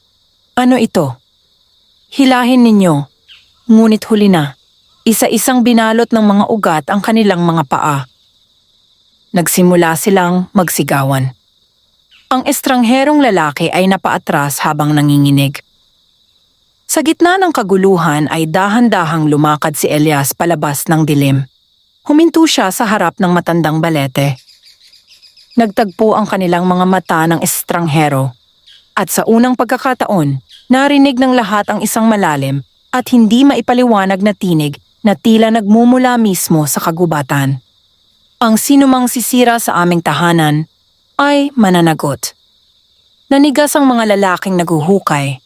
Ano ito? Hilahin ninyo. Ngunit huli na. Isa-isang binalot ng mga ugat ang kanilang mga paa. Nagsimula silang magsigawan. Ang estrangherong lalaki ay napaatras habang nanginginig. Sa gitna ng kaguluhan ay dahan-dahang lumakad si Elias palabas ng dilim. Huminto siya sa harap ng matandang balete. Nagtagpo ang kanilang mga mata ng estranghero. At sa unang pagkakataon, narinig ng lahat ang isang malalim at hindi maipaliwanag na tinig na tila nagmumula mismo sa kagubatan. Ang sinumang sisira sa aming tahanan ay mananagot. Nanigas ang mga lalaking naghuhukay.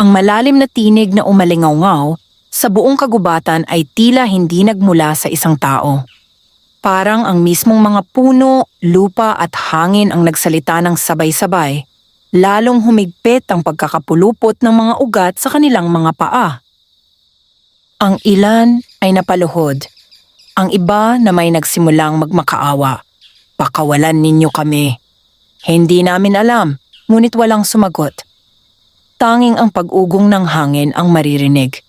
Ang malalim na tinig na umalingaw-ngaw sa buong kagubatan ay tila hindi nagmula sa isang tao. Parang ang mismong mga puno, lupa at hangin ang nagsalita ng sabay-sabay, lalong humigpit ang pagkakapulupot ng mga ugat sa kanilang mga paa. Ang ilan ay napaluhod. Ang iba na may nagsimulang magmakaawa. "Pakawalan ninyo kami." Hindi namin alam, ngunit walang sumagot. Tanging ang pag-ugong ng hangin ang maririnig.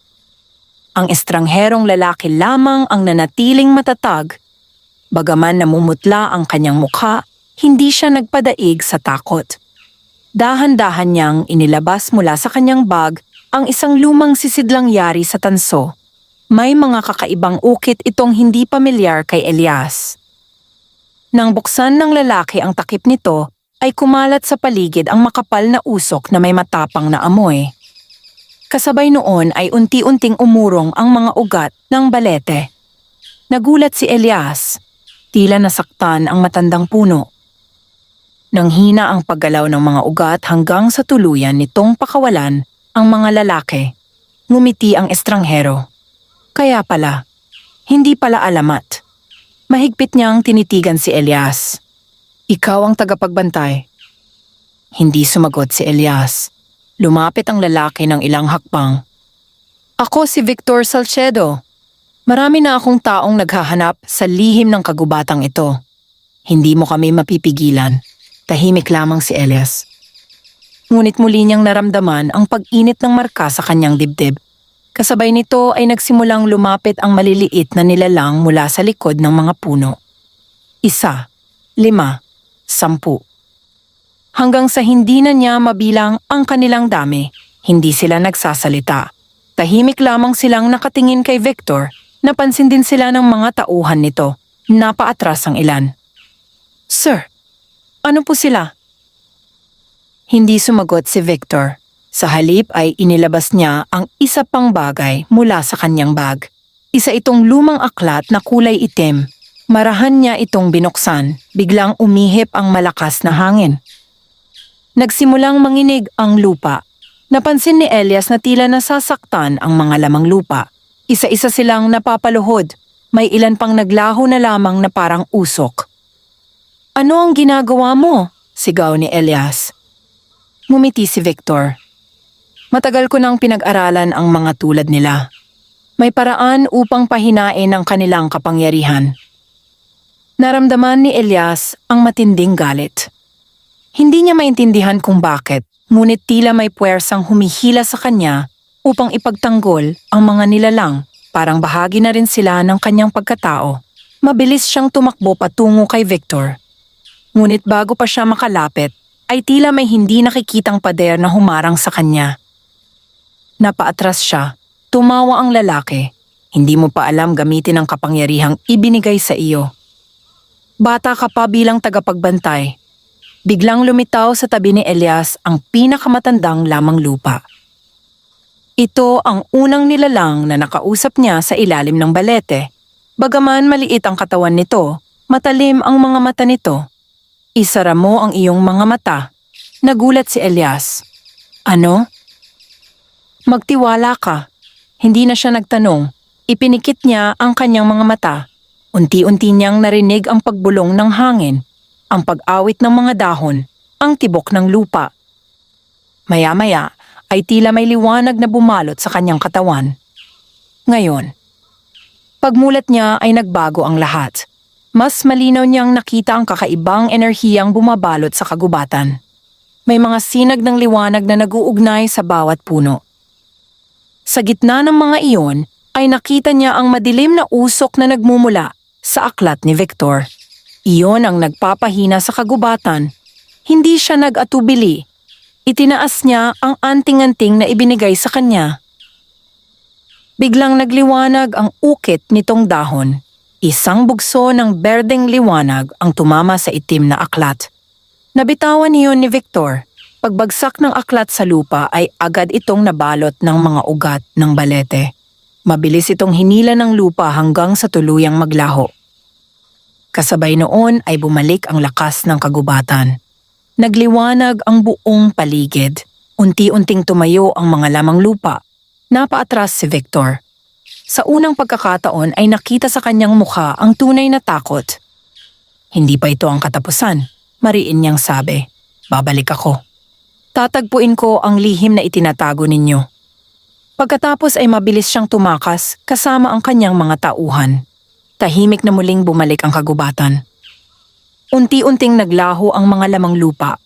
Ang estrangherong lalaki lamang ang nanatiling matatag. Bagaman namumutla ang kanyang mukha, hindi siya nagpadaig sa takot. Dahan-dahan niyang inilabas mula sa kanyang bag ang isang lumang sisidlang yari sa tanso. May mga kakaibang ukit itong hindi pamilyar kay Elias. Nang buksan ng lalaki ang takip nito, ay kumalat sa paligid ang makapal na usok na may matapang na amoy. Kasabay noon ay unti-unting umurong ang mga ugat ng balete. Nagulat si Elias. Tila nasaktan ang matandang puno. Nang hina ang paggalaw ng mga ugat hanggang sa tuluyan nitong pakawalan ang mga lalaki, ngumiti ang estranghero. Kaya pala, hindi pala alamat. Mahigpit niyang tinitigan si Elias. "Ikaw ang tagapagbantay." Hindi sumagot si Elias. Lumapit ang lalaki ng ilang hakbang. "Ako si Victor Salcedo. Marami na akong taong naghahanap sa lihim ng kagubatang ito. Hindi mo kami mapipigilan." Tahimik lamang si Elias. Ngunit muli niyang naramdaman ang pag-init ng marka sa kanyang dibdib. Kasabay nito ay nagsimulang lumapit ang maliliit na nilalang mula sa likod ng mga puno. 1, 5, 10. Hanggang sa hindi na niya mabilang ang kanilang dami. Hindi sila nagsasalita. Tahimik lamang silang nakatingin kay Victor. Napansin din sila ng mga tauhan nito. Napaatras ang ilan. "Sir, ano po sila?" Hindi sumagot si Victor. Sa halip ay inilabas niya ang isa pang bagay mula sa kanyang bag. Isa itong lumang aklat na kulay itim. Marahan niya itong binuksan, biglang umihip ang malakas na hangin. Nagsimulang manginig ang lupa. Napansin ni Elias na tila nasasaktan ang mga lamang lupa. Isa-isa silang napapaluhod. May ilan pang naglaho na lamang na parang usok. "Ano ang ginagawa mo?" sigaw ni Elias. Ngumiti si Victor. "Matagal ko nang pinag-aralan ang mga tulad nila. May paraan upang pahinain ang kanilang kapangyarihan." Naramdaman ni Elias ang matinding galit. Hindi niya maintindihan kung bakit, ngunit tila may puwersang humihila sa kanya upang ipagtanggol ang mga nilalang, parang bahagi na rin sila ng kanyang pagkatao. Mabilis siyang tumakbo patungo kay Victor. Ngunit bago pa siya makalapit, ay tila may hindi nakikitang pader na humarang sa kanya. Napaatras siya. Tumawa ang lalaki. "Hindi mo pa alam gamitin ang kapangyarihang ibinigay sa iyo. Bata ka pa bilang tagapagbantay." Biglang lumitaw sa tabi ni Elias ang pinakamatandang lamang lupa. Ito ang unang nilalang na nakausap niya sa ilalim ng balete. Bagaman maliit ang katawan nito, matalim ang mga mata nito. "Isara mo ang iyong mga mata." Nagulat si Elias. "Ano?" "Magtiwala ka." Hindi na siya nagtanong. Ipinikit niya ang kanyang mga mata. Unti-unti niyang narinig ang pagbulong ng hangin, ang pag-awit ng mga dahon, ang tibok ng lupa. Maya-maya ay tila may liwanag na bumalot sa kanyang katawan. Ngayon, pagmulat niya ay nagbago ang lahat. Mas malinaw niyang nakita ang kakaibang enerhiyang bumabalot sa kagubatan. May mga sinag ng liwanag na naguugnay sa bawat puno. Sa gitna ng mga iyon ay nakita niya ang madilim na usok na nagmumula sa aklat ni Victor. Iyon ang nagpapahina sa kagubatan. Hindi siya nag-atubili. Itinaas niya ang anting-anting na ibinigay sa kanya. Biglang nagliwanag ang ukit nitong dahon. Isang bugso ng berdeng liwanag ang tumama sa itim na aklat. Nabitawan niyon ni Victor. Pagbagsak ng aklat sa lupa ay agad itong nabalot ng mga ugat ng balete. Mabilis itong hinila ng lupa hanggang sa tuluyang maglaho. Kasabay noon ay bumalik ang lakas ng kagubatan. Nagliwanag ang buong paligid. Unti-unting tumayo ang mga lamang lupa. Napaatras si Victor. Sa unang pagkakataon ay nakita sa kanyang mukha ang tunay na takot. Hindi pa ito ang katapusan, mariin niyang sabi. Babalik ako. Tatagpuin ko ang lihim na itinatago ninyo. Pagkatapos ay mabilis siyang tumakas kasama ang kanyang mga tauhan. Tahimik na muling bumalik ang kagubatan. Unti-unting naglaho ang mga lamang lupa.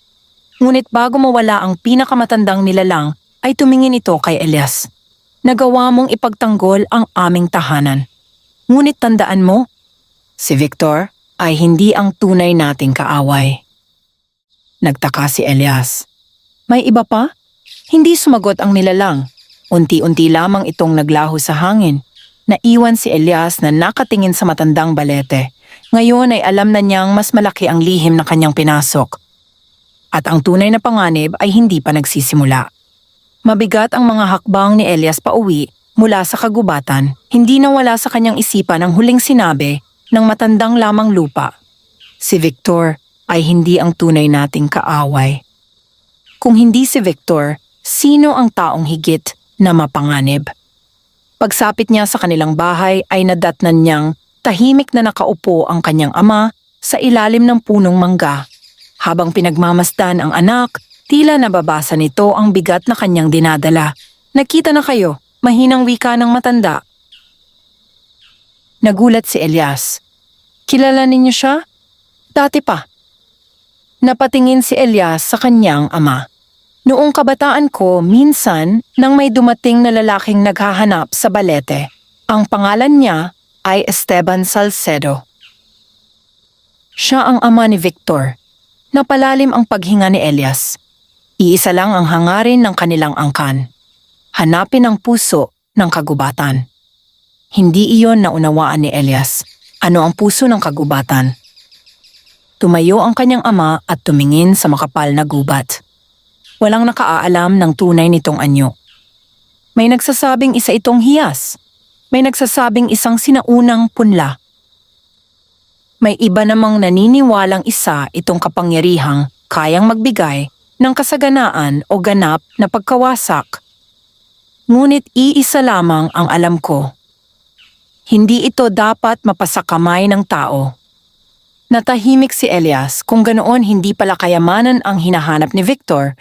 Ngunit bago mawala ang pinakamatandang nilalang ay tumingin ito kay Elias. Nagawa mong ipagtanggol ang aming tahanan. Ngunit tandaan mo, si Victor ay hindi ang tunay nating kaaway. Nagtaka si Elias. May iba pa? Hindi sumagot ang nilalang. Unti-unti lamang itong naglaho sa hangin. Naiwan si Elias na nakatingin sa matandang balete. Ngayon ay alam na niyang mas malaki ang lihim na kanyang pinasok. At ang tunay na panganib ay hindi pa nagsisimula. Mabigat ang mga hakbang ni Elias pauwi mula sa kagubatan. Hindi nawala sa kanyang isipan ang huling sinabi ng matandang lamang lupa. Si Victor ay hindi ang tunay nating kaaway. Kung hindi si Victor, sino ang taong higit na mapanganib? Pagsapit niya sa kanilang bahay ay nadatnan niyang tahimik na nakaupo ang kanyang ama sa ilalim ng punong mangga. Habang pinagmamasdan ang anak, tila nababasa nito ang bigat na kanyang dinadala. Nakita na kayo, mahinang wika ng matanda. Nagulat si Elias. Kilala ninyo siya? Dati pa. Napatingin si Elias sa kanyang ama. Noong kabataan ko, minsan nang may dumating na lalaking naghahanap sa balete. Ang pangalan niya ay Esteban Salcedo. Siya ang ama ni Victor. Napalalim ang paghinga ni Elias. Iisa lang ang hangarin ng kanilang angkan. Hanapin ang puso ng kagubatan. Hindi iyon naunawaan ni Elias. Ano ang puso ng kagubatan? Tumayo ang kanyang ama at tumingin sa makapal na gubat. Walang nakaaalam ng tunay nitong anyo. May nagsasabing isa itong hiyas. May nagsasabing isang sinaunang punla. May iba namang naniniwalang isa itong kapangyarihang kayang magbigay ng kasaganaan o ganap na pagkawasak. Ngunit iisa lamang ang alam ko. Hindi ito dapat mapasakamay ng tao. Natahimik si Elias kung ganoon hindi pala kayamanan ang hinahanap ni Victor.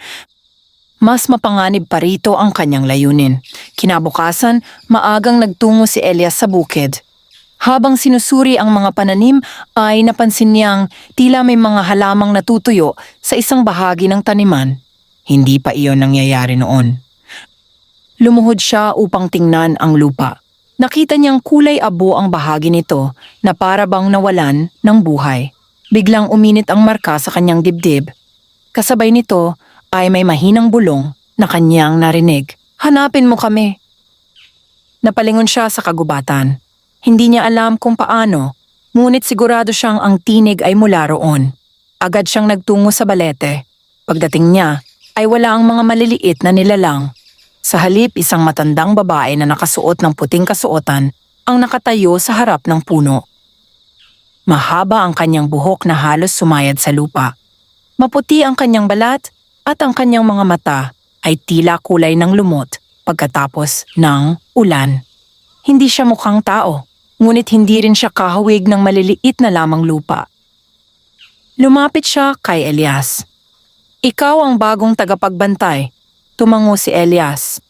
Mas mapanganib pa rito ang kanyang layunin. Kinabukasan, maagang nagtungo si Elias sa bukid. Habang sinusuri ang mga pananim ay napansin niyang tila may mga halamang natutuyo sa isang bahagi ng taniman. Hindi pa iyon nangyayari noon. Lumuhod siya upang tingnan ang lupa. Nakita niyang kulay abo ang bahagi nito na para bang nawalan ng buhay. Biglang uminit ang marka sa kanyang dibdib. Kasabay nito ay may mahinang bulong na kanyang narinig. Hanapin mo kami. Napalingon siya sa kagubatan. Hindi niya alam kung paano, ngunit sigurado siyang ang tinig ay mula roon. Agad siyang nagtungo sa balete. Pagdating niya, ay wala ang mga maliliit na nilalang. Sa halip, isang matandang babae na nakasuot ng puting kasuotan ang nakatayo sa harap ng puno. Mahaba ang kanyang buhok na halos sumayad sa lupa. Maputi ang kanyang balat at ang kanyang mga mata ay tila kulay ng lumot pagkatapos ng ulan. Hindi siya mukhang tao, ngunit hindi rin siya kahawig ng maliliit na lamang lupa. Lumapit siya kay Elias. Ikaw ang bagong tagapagbantay. Tumango si Elias.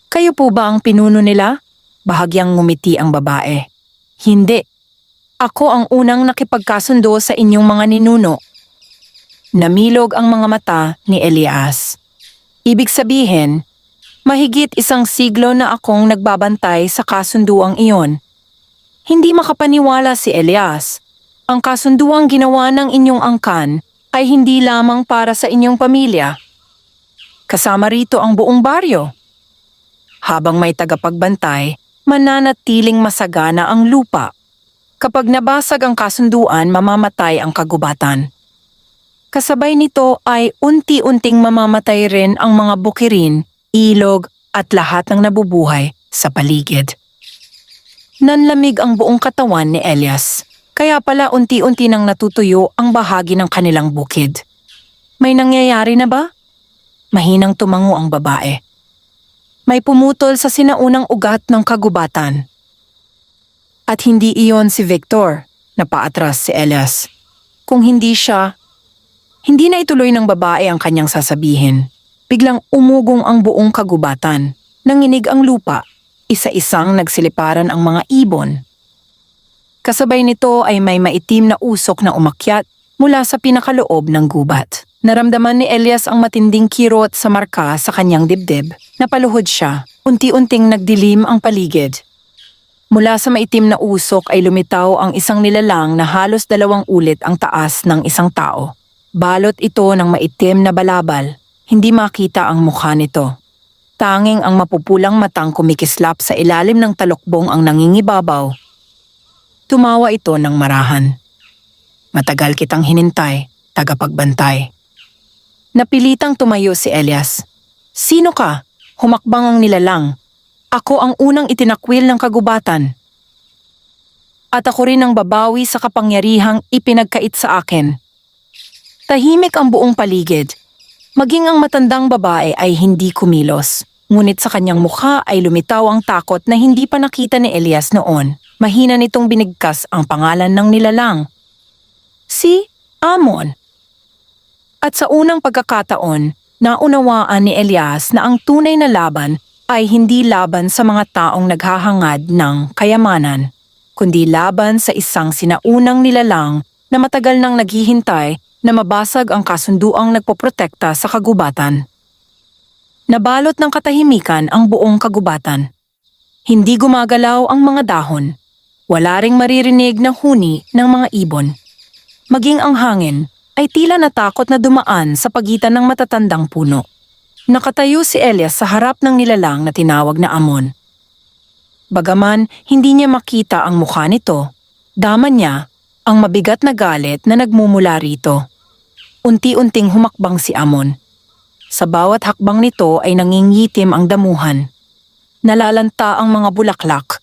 Kayo po ba ang pinuno nila? Bahagyang ngumiti ang babae. Hindi. Ako ang unang nakipagkasundo sa inyong mga ninuno. Namilog ang mga mata ni Elias. Ibig sabihin, mahigit 1 siglo na akong nagbabantay sa kasunduang iyon. Hindi makapaniwala si Elias. Ang kasunduang ginawa ng inyong angkan ay hindi lamang para sa inyong pamilya. Kasama rito ang buong baryo. Habang may tagapagbantay, mananatiling masagana ang lupa. Kapag nabasag ang kasunduan, mamamatay ang kagubatan. Kasabay nito ay unti-unting mamamatay rin ang mga bukirin, ilog at lahat ng nabubuhay sa paligid. Nanlamig ang buong katawan ni Elias, kaya pala unti-unti nang natutuyo ang bahagi ng kanilang bukid. May nangyayari na ba? Mahinang tumango ang babae. May pumutol sa sinaunang ugat ng kagubatan. At hindi iyon si Victor, napaatras si Elias. Kung hindi siya, hindi na ituloy ng babae ang kanyang sasabihin. Biglang umugong ang buong kagubatan. Nanginig ang lupa. Isa-isang nagsiliparan ang mga ibon. Kasabay nito ay may maitim na usok na umakyat mula sa pinakaloob ng gubat. Naramdaman ni Elias ang matinding kirot sa marka sa kanyang dibdib. Napaluhod siya. Unti-unting nagdilim ang paligid. Mula sa maitim na usok ay lumitaw ang isang nilalang na halos 2 ulit ang taas ng isang tao. Balot ito ng maitim na balabal. Hindi makita ang mukha nito. Tanging ang mapupulang matang kumikislap sa ilalim ng talukbong ang nangingibabaw. Tumawa ito ng marahan. Matagal kitang hinintay, tagapagbantay. Napilitang tumayo si Elias. Sino ka? Humakbang ang nilalang. Ako ang unang itinakwil ng kagubatan. At ako rin ang babawi sa kapangyarihang ipinagkait sa akin. Tahimik ang buong paligid. Maging ang matandang babae ay hindi kumilos. Ngunit sa kanyang mukha ay lumitaw ang takot na hindi pa nakita ni Elias noon. Mahina nitong binigkas ang pangalan ng nilalang. Si Amon. At sa unang pagkakataon, naunawaan ni Elias na ang tunay na laban ay hindi laban sa mga taong naghahangad ng kayamanan, kundi laban sa isang sinaunang nilalang na matagal nang naghihintay na mabasag ang kasunduang nagpoprotekta sa kagubatan. Nabalot ng katahimikan ang buong kagubatan. Hindi gumagalaw ang mga dahon. Wala ring maririnig na huni ng mga ibon. Maging ang hangin ay tila natakot na dumaan sa pagitan ng matatandang puno. Nakatayo si Elias sa harap ng nilalang na tinawag na Amon. Bagaman hindi niya makita ang mukha nito, daman niya ang mabigat na galit na nagmumula rito. Unti-unting humakbang si Amon. Sa bawat hakbang nito ay nangingitim ang damuhan. Nalalanta ang mga bulaklak.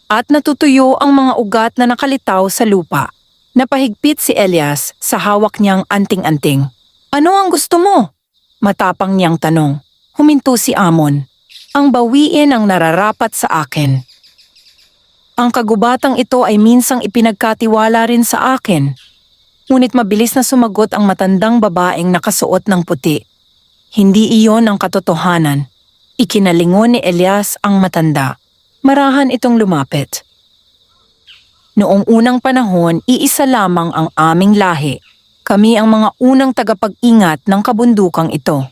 At natutuyo ang mga ugat na nakalitaw sa lupa. Napahigpit si Elias sa hawak niyang anting-anting. "Ano ang gusto mo?" Matapang niyang tanong. Huminto si Amon. "Ang bawiin ang nararapat sa akin. Ang kagubatang ito ay minsang ipinagkatiwala rin sa akin." Ngunit mabilis na sumagot ang matandang babaeng nakasuot ng puti. Hindi iyon ang katotohanan. Ikinalingon ni Elias ang matanda. Marahan itong lumapit. "Noong unang panahon, iisa lamang ang aming lahi. Kami ang mga unang tagapag-ingat ng kabundukang ito.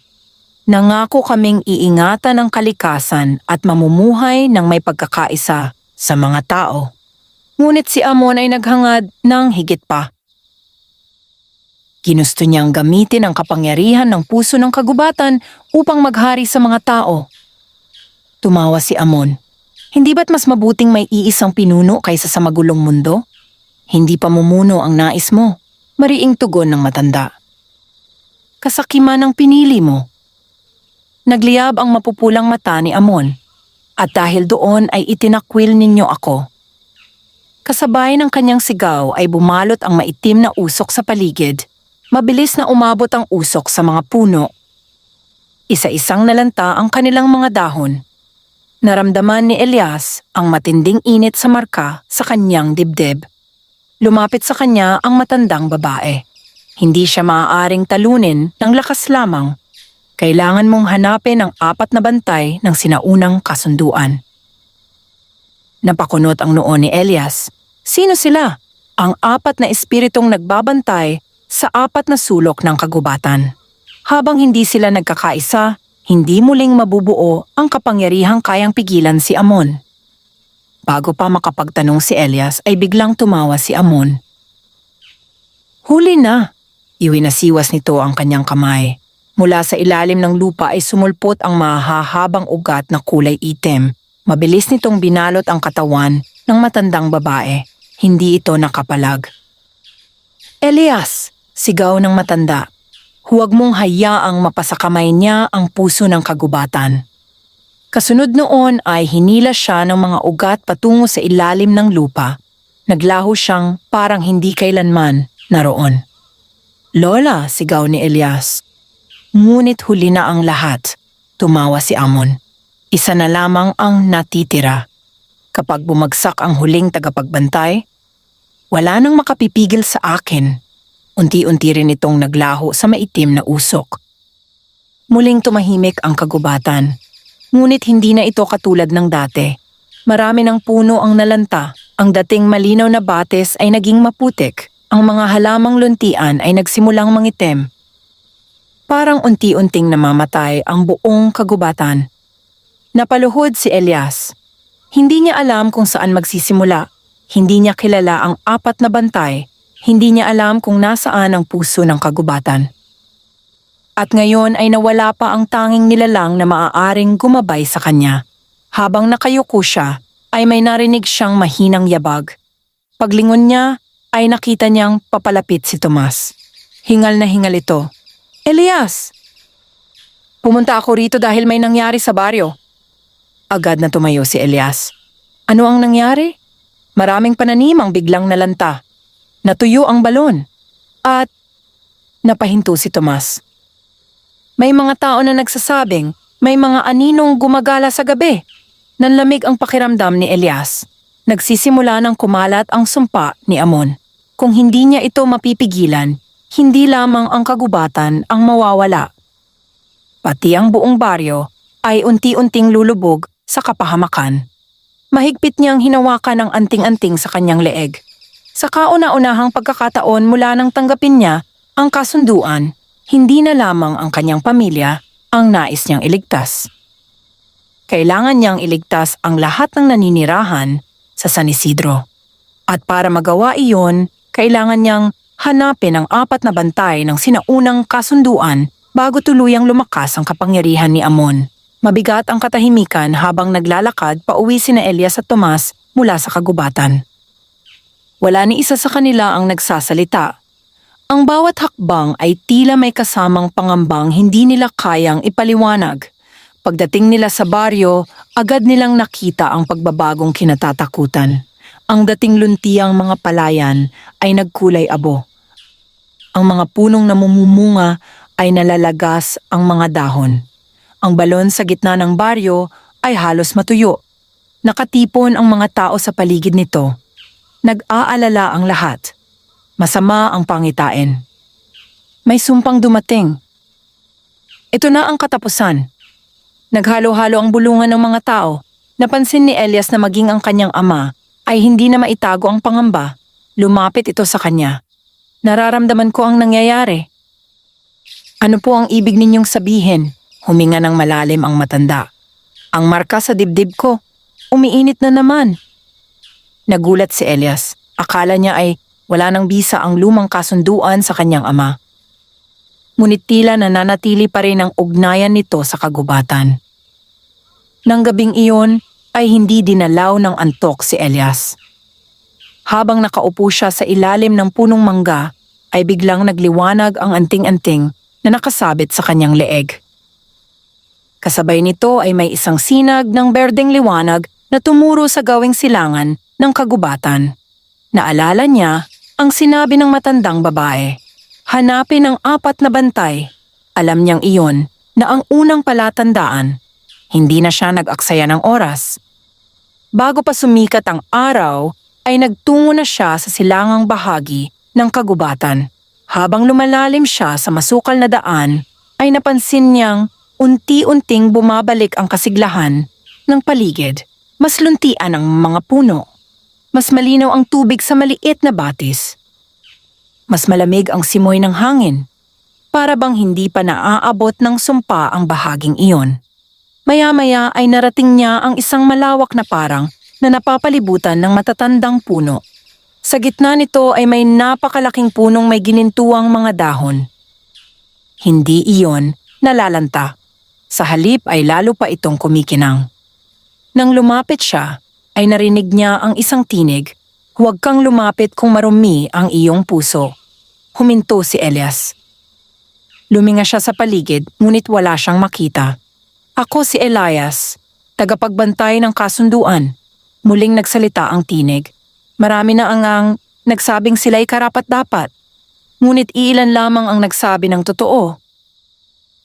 Nangako kaming iingatan ang kalikasan at mamumuhay ng may pagkakaisa sa mga tao." Ngunit si Amon ay naghangad ng higit pa. Ginusto niyang gamitin ang kapangyarihan ng puso ng kagubatan upang maghari sa mga tao. Tumawa si Amon. "Hindi ba't mas mabuting may iisang pinuno kaysa sa magulong mundo? Hindi pamumuno ang nais mo." Mariing tugon ng matanda. "Kasakiman ang pinili mo." Nagliyab ang mapupulang mata ni Amon. "At dahil doon ay itinakwil ninyo ako." Kasabay ng kanyang sigaw ay bumalot ang maitim na usok sa paligid. Mabilis na umabot ang usok sa mga puno. Isa-isang nalanta ang kanilang mga dahon. Naramdaman ni Elias ang matinding init sa marka sa kanyang dibdib. Lumapit sa kanya ang matandang babae. Hindi siya maaaring talunin ng lakas lamang. Kailangan mong hanapin ang 4 na bantay ng sinaunang kasunduan. Napakunot ang noo ni Elias. Sino sila? Ang 4 na espiritong nagbabantay sa 4 na sulok ng kagubatan. Habang hindi sila nagkakaisa, hindi muling mabubuo ang kapangyarihang kayang pigilan si Amon. Bago pa makapagtanong si Elias ay biglang tumawa si Amon. "Huli na!" Iwinasiwas nito ang kanyang kamay. Mula sa ilalim ng lupa ay sumulpot ang mahahabang ugat na kulay itim. Mabilis nitong binalot ang katawan ng matandang babae. Hindi ito nakapalag. "Elias!" Sigaw ng matanda. "Huwag mong hayaang mapasakamay niya ang puso ng kagubatan." Kasunod noon ay hinila siya ng mga ugat patungo sa ilalim ng lupa. Naglaho siyang parang hindi kailanman naroon. "Lola!" sigaw ni Elias. Ngunit huli na ang lahat. Tumawa si Amon. "Isa na lamang ang natitira. Kapag bumagsak ang huling tagapagbantay, wala nang makapipigil sa akin." Unti-unti rin itong naglaho sa maitim na usok. Muling tumahimik ang kagubatan. Ngunit hindi na ito katulad ng dati. Marami ng puno ang nalanta. Ang dating malinaw na batis ay naging maputik. Ang mga halamang luntian ay nagsimulang mangitim. Parang unti-unting namamatay ang buong kagubatan. Napaluhod si Elias. Hindi niya alam kung saan magsisimula. Hindi niya kilala ang 4 na bantay. Hindi niya alam kung nasaan ang puso ng kagubatan. At ngayon ay nawala pa ang tanging nilalang na maaaring gumabay sa kanya. Habang nakayuko siya, ay may narinig siyang mahinang yabag. Paglingon niya, ay nakita niyang papalapit si Tomas. Hingal na hingal ito. "Elias! Pumunta ako rito dahil may nangyari sa baryo." Agad na tumayo si Elias. "Ano ang nangyari?" "Maraming pananim ang biglang nalanta. Natuyo ang balon." At napahinto si Tomas. "May mga tao na nagsasabing may mga aninong gumagala sa gabi." Nanlamig ang pakiramdam ni Elias. Nagsisimula ng kumalat ang sumpa ni Amon. Kung hindi niya ito mapipigilan, hindi lamang ang kagubatan ang mawawala. Pati ang buong baryo ay unti-unting lulubog sa kapahamakan. Mahigpit niyang hinawakan ang anting-anting sa kanyang leeg. Sa kauna-unahang pagkakataon mula nang tanggapin niya ang kasunduan, hindi na lamang ang kanyang pamilya ang nais niyang iligtas. Kailangan niyang iligtas ang lahat ng naninirahan sa San Isidro. At para magawa iyon, kailangan niyang hanapin ang 4 na bantay ng sinaunang kasunduan bago tuluyang lumakas ang kapangyarihan ni Amon. Mabigat ang katahimikan habang naglalakad pauwi sina Elias at Tomas mula sa kagubatan. Wala ni isa sa kanila ang nagsasalita. Ang bawat hakbang ay tila may kasamang pangambang hindi nila kayang ipaliwanag. Pagdating nila sa baryo, agad nilang nakita ang pagbabagong kinatatakutan. Ang dating luntiang mga palayan ay nagkulay abo. Ang mga punong namumumunga ay nalalagas ang mga dahon. Ang balon sa gitna ng baryo ay halos matuyo. Nakatipon ang mga tao sa paligid nito. Nag-aalala ang lahat. Masama ang pangitain. May sumpang dumating. Ito na ang katapusan. Naghalo-halo ang bulungan ng mga tao. Napansin ni Elias na maging ang kanyang ama ay hindi na maitago ang pangamba. Lumapit ito sa kanya. Nararamdaman ko ang nangyayari. Ano po ang ibig ninyong sabihin? Huminga ng malalim ang matanda. Ang marka sa dibdib ko. Umiinit na naman. Nagulat si Elias. Akala niya ay wala nang bisa ang lumang kasunduan sa kanyang ama. Ngunit tila nananatili pa rin ang ugnayan nito sa kagubatan. Nang gabing iyon ay hindi dinalaw ng antok si Elias. Habang nakaupo siya sa ilalim ng punong mangga, ay biglang nagliwanag ang anting-anting na nakasabit sa kanyang leeg. Kasabay nito ay may isang sinag ng berdeng liwanag na tumuro sa gawing silangan ng kagubatan. Naalala niya ang sinabi ng matandang babae. Hanapin ang 4 na bantay. Alam niyang iyon na ang unang palatandaan. Hindi na siya nag-aksaya ng oras. Bago pa sumikat ang araw, ay nagtungo na siya sa silangang bahagi ng kagubatan. Habang lumalalim siya sa masukal na daan, ay napansin niyang unti-unting bumabalik ang kasiglahan ng paligid. Mas luntian ang mga puno. Mas malinaw ang tubig sa maliit na batis. Mas malamig ang simoy ng hangin. Para bang hindi pa naaabot ng sumpa ang bahaging iyon. Maya-maya ay narating niya ang isang malawak na parang na napapalibutan ng matatandang puno. Sa gitna nito ay may napakalaking punong may ginintuang mga dahon. Hindi iyon nalalanta. Sa halip ay lalo pa itong kumikinang. Nang lumapit siya, ay narinig niya ang isang tinig, "Huwag kang lumapit kung marumi ang iyong puso." Huminto si Elias. Luminga siya sa paligid, ngunit wala siyang makita. "Ako si Elias, tagapagbantay ng kasunduan." Muling nagsalita ang tinig. Marami na ang nagsabing sila'y karapat-dapat. Ngunit iilan lamang ang nagsabi ng totoo.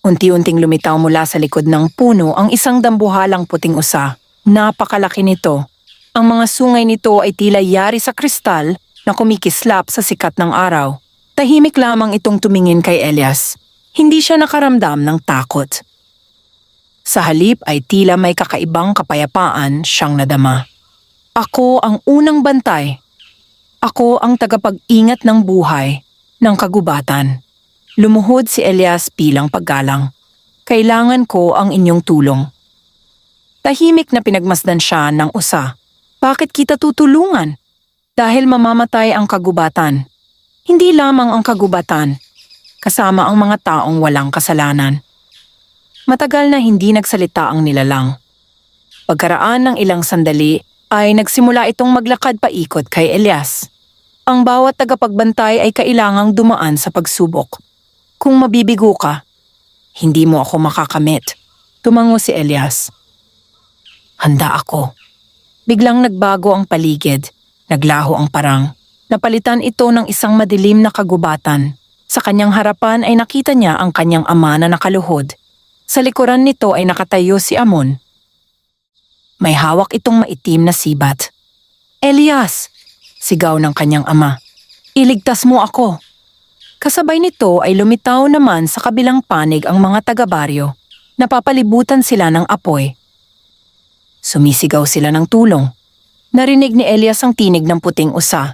Unti-unting lumitaw mula sa likod ng puno ang isang dambuhalang puting usa. Napakalaki nito. Ang mga sungay nito ay tila yari sa kristal na kumikislap sa sikat ng araw. Tahimik lamang itong tumingin kay Elias. Hindi siya nakaramdam ng takot. Sa halip ay tila may kakaibang kapayapaan siyang nadama. Ako ang unang bantay. Ako ang tagapag-ingat ng buhay, ng kagubatan. Lumuhod si Elias bilang paggalang. Kailangan ko ang inyong tulong. Tahimik na pinagmasdan siya ng usa. Bakit kita tutulungan? Dahil mamamatay ang kagubatan. Hindi lamang ang kagubatan, kasama ang mga taong walang kasalanan. Matagal na hindi nagsalita ang nilalang. Pagkaraan ng ilang sandali ay nagsimula itong maglakad paikot kay Elias. Ang bawat tagapagbantay ay kailangang dumaan sa pagsubok. Kung mabibigo ka, hindi mo ako makakamit. Tumango si Elias. Handa ako. Biglang nagbago ang paligid. Naglaho ang parang. Napalitan ito ng isang madilim na kagubatan. Sa kanyang harapan ay nakita niya ang kanyang ama na nakaluhod. Sa likuran nito ay nakatayo si Amon. May hawak itong maitim na sibat. Elias! Sigaw ng kanyang ama. Iligtas mo ako. Kasabay nito ay lumitaw naman sa kabilang panig ang mga taga-baryo. Napapalibutan sila ng apoy. Sumisigaw sila ng tulong. Narinig ni Elias ang tinig ng puting usa.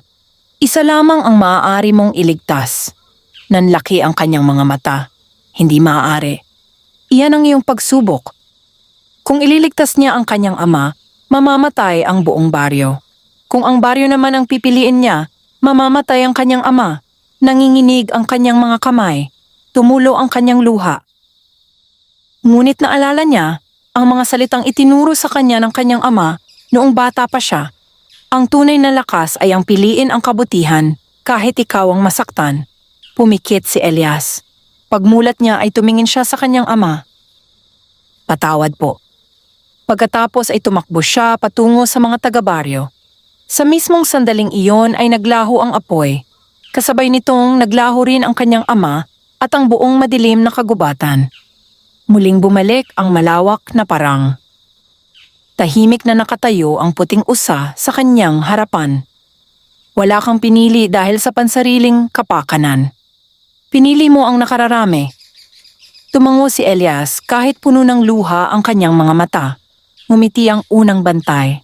Isa lamang ang maaari mong iligtas. Nanlaki ang kanyang mga mata. Hindi maaari. Iyan ang iyong pagsubok. Kung ililigtas niya ang kanyang ama, mamamatay ang buong baryo. Kung ang baryo naman ang pipiliin niya, mamamatay ang kanyang ama. Nanginginig ang kanyang mga kamay, tumulo ang kanyang luha. Ngunit naalala niya ang mga salitang itinuro sa kanya ng kanyang ama noong bata pa siya. Ang tunay na lakas ay ang piliin ang kabutihan kahit ikaw ang masaktan. Pumikit si Elias. Pagmulat niya ay tumingin siya sa kanyang ama. Patawad po. Pagkatapos ay tumakbo siya patungo sa mga taga-baryo. Sa mismong sandaling iyon ay naglaho ang apoy. Kasabay nitong naglaho rin ang kanyang ama at ang buong madilim na kagubatan. Muling bumalik ang malawak na parang. Tahimik na nakatayo ang puting usa sa kanyang harapan. Wala kang pinili dahil sa pansariling kapakanan. Pinili mo ang nakararami. Tumango si Elias kahit puno ng luha ang kanyang mga mata. Ngumiti ang unang bantay.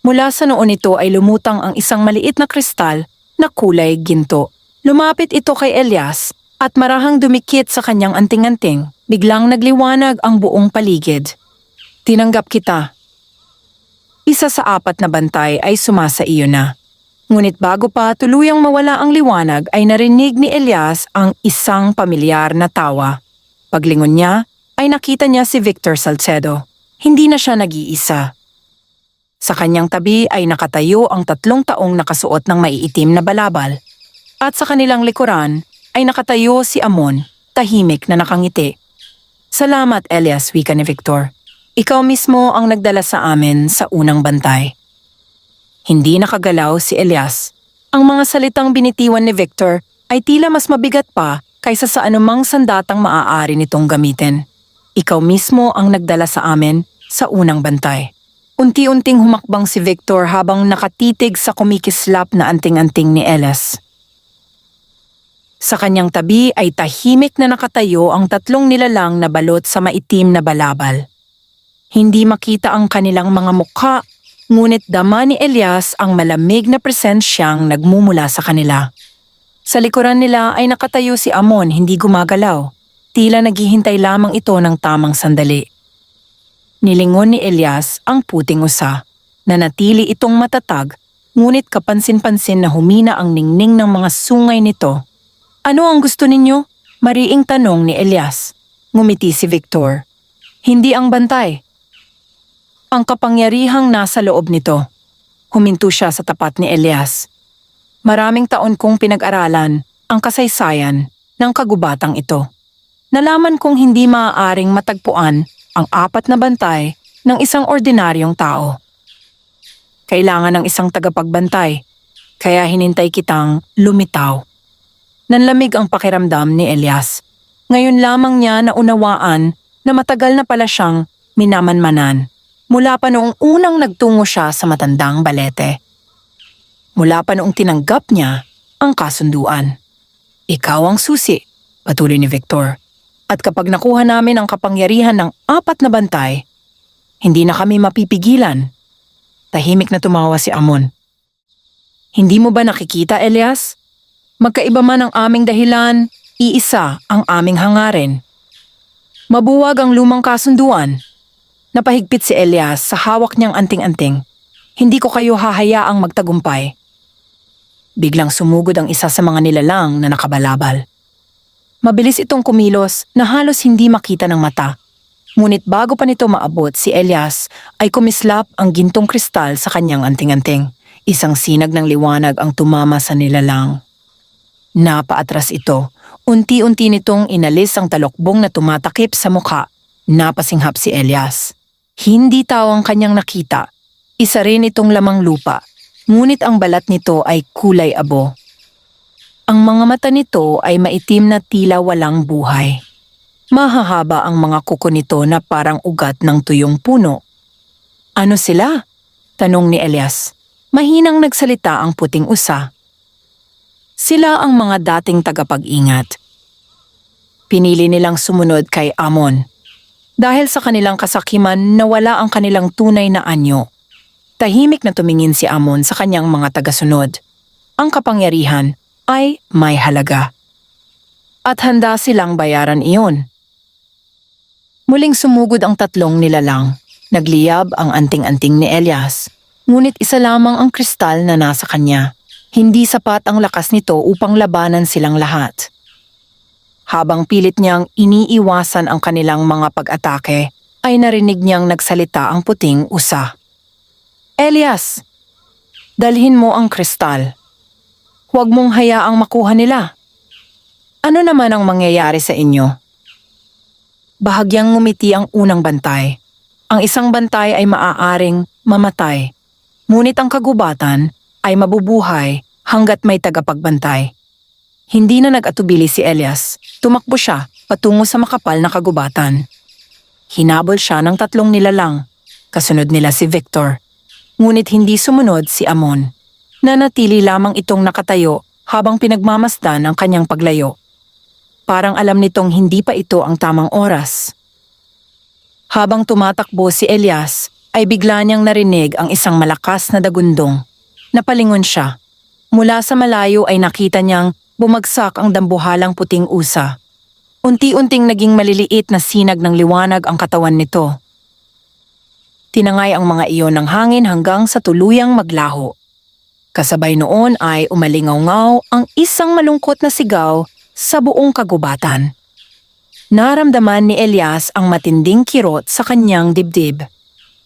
Mula sa noon ito ay lumutang ang isang maliit na kristal na kulay ginto. Lumapit ito kay Elias at marahang dumikit sa kanyang anting-anting. Biglang nagliwanag ang buong paligid. Tinanggap kita. Isa sa 4 na bantay ay sumasa iyo na. Ngunit bago pa tuluyang mawala ang liwanag ay narinig ni Elias ang isang pamilyar na tawa. Paglingon niya ay nakita niya si Victor Salcedo. Hindi na siya nag-iisa. Sa kanyang tabi ay nakatayo ang 3 taong nakasuot ng maiitim na balabal. At sa kanilang likuran ay nakatayo si Amon, tahimik na nakangiti. Salamat Elias, wika ni Victor. Ikaw mismo ang nagdala sa amin sa unang bantay. Hindi nakagalaw si Elias. Ang mga salitang binitiwan ni Victor ay tila mas mabigat pa kaysa sa anumang sandatang maaari nitong gamitin. Ikaw mismo ang nagdala sa amin sa unang bantay. Unti-unting humakbang si Victor habang nakatitig sa kumikislap na anting-anting ni Elias. Sa kanyang tabi ay tahimik na nakatayo ang 3 nilalang na balot sa maitim na balabal. Hindi makita ang kanilang mga mukha, ngunit dama ni Elias ang malamig na presensyang nagmumula sa kanila. Sa likuran nila ay nakatayo si Amon, hindi gumagalaw. Tila naghihintay lamang ito ng tamang sandali. Nilingon ni Elias ang puting usa. Nanatili itong matatag, ngunit kapansin-pansin na humina ang ningning ng mga sungay nito. Ano ang gusto ninyo? Mariing tanong ni Elias. Ngumiti si Victor. Hindi ang bantay. Ang kapangyarihang nasa loob nito. Huminto siya sa tapat ni Elias. Maraming taon kong pinag-aralan ang kasaysayan ng kagubatang ito. Nalaman kong hindi maaaring matagpuan ang 4 na bantay ng isang ordinaryong tao. Kailangan ng isang tagapagbantay, kaya hinintay kitang lumitaw. Nanlamig ang pakiramdam ni Elias. Ngayon lamang niya naunawaan na matagal na pala siyang minamanmanan. Mula pa noong unang nagtungo siya sa matandang balete. Mula pa noong tinanggap niya ang kasunduan. Ikaw ang susi, patuloy ni Victor. At kapag nakuha namin ang kapangyarihan ng 4 na bantay, hindi na kami mapipigilan. Tahimik na tumawa si Amon. Hindi mo ba nakikita, Elias? Magkaiba man ang aming dahilan, iisa ang aming hangarin. Mabuwag ang lumang kasunduan. Napahigpit si Elias sa hawak niyang anting-anting. Hindi ko kayo hahayaang magtagumpay. Biglang sumugod ang isa sa mga nilalang na nakabalabal. Mabilis itong kumilos na halos hindi makita ng mata. Ngunit bago pa nito maabot si Elias ay kumislap ang gintong kristal sa kanyang anting-anting. Isang sinag ng liwanag ang tumama sa nilalang. Napaatras ito. Unti-unti nitong inalis ang talokbong na tumatakip sa mukha. Napasinghap si Elias. Hindi tao ang kanyang nakita. Isa rin itong lamang lupa. Ngunit ang balat nito ay kulay abo. Ang mga mata nito ay maitim na tila walang buhay. Mahahaba ang mga kuko nito na parang ugat ng tuyong puno. Ano sila? Tanong ni Elias. Mahinang nagsalita ang puting usa. Sila ang mga dating tagapag-ingat. Pinili nilang sumunod kay Amon. Dahil sa kanilang kasakiman nawala ang kanilang tunay na anyo. Tahimik na tumingin si Amon sa kanyang mga tagasunod. Ang kapangyarihan ay may halaga. At handa silang bayaran iyon. Muling sumugod ang 3 nilalang. Nagliyab ang anting-anting ni Elias. Ngunit isa lamang ang kristal na nasa kanya. Hindi sapat ang lakas nito upang labanan silang lahat. Habang pilit niyang iniiwasan ang kanilang mga pag-atake, ay narinig niyang nagsalita ang puting usa. Elias, dalhin mo ang kristal. Huwag mong hayaang makuha nila. Ano naman ang mangyayari sa inyo? Bahagyang ngumiti ang unang bantay. Ang isang bantay ay maaaring mamatay, ngunit ang kagubatan ay mabubuhay hanggat may tagapagbantay. Hindi na nag-atubili si Elias. Tumakbo siya patungo sa makapal na kagubatan. Hinabol siya ng 3 nilalang. Kasunod nila si Victor. Ngunit hindi sumunod si Amon. Nanatili lamang itong nakatayo habang pinagmamasdan ang kanyang paglayo. Parang alam nitong hindi pa ito ang tamang oras. Habang tumatakbo si Elias, ay bigla niyang narinig ang isang malakas na dagundong. Napalingon siya. Mula sa malayo ay nakita niyang bumagsak ang dambuhalang puting usa. Unti-unting naging maliliit na sinag ng liwanag ang katawan nito. Tinangay ang mga iyon ng hangin hanggang sa tuluyang maglaho. Kasabay noon ay umalingaw-ngaw ang isang malungkot na sigaw sa buong kagubatan. Naramdaman ni Elias ang matinding kirot sa kanyang dibdib.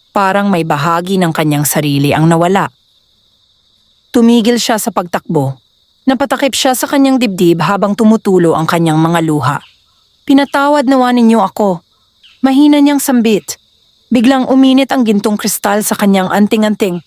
Parang may bahagi ng kanyang sarili ang nawala. Tumigil siya sa pagtakbo. Napatakip siya sa kanyang dibdib habang tumutulo ang kanyang mga luha. Pinatawad nawa ninyo ako. Mahina niyang sambit. Biglang uminit ang gintong kristal sa kanyang anting-anting.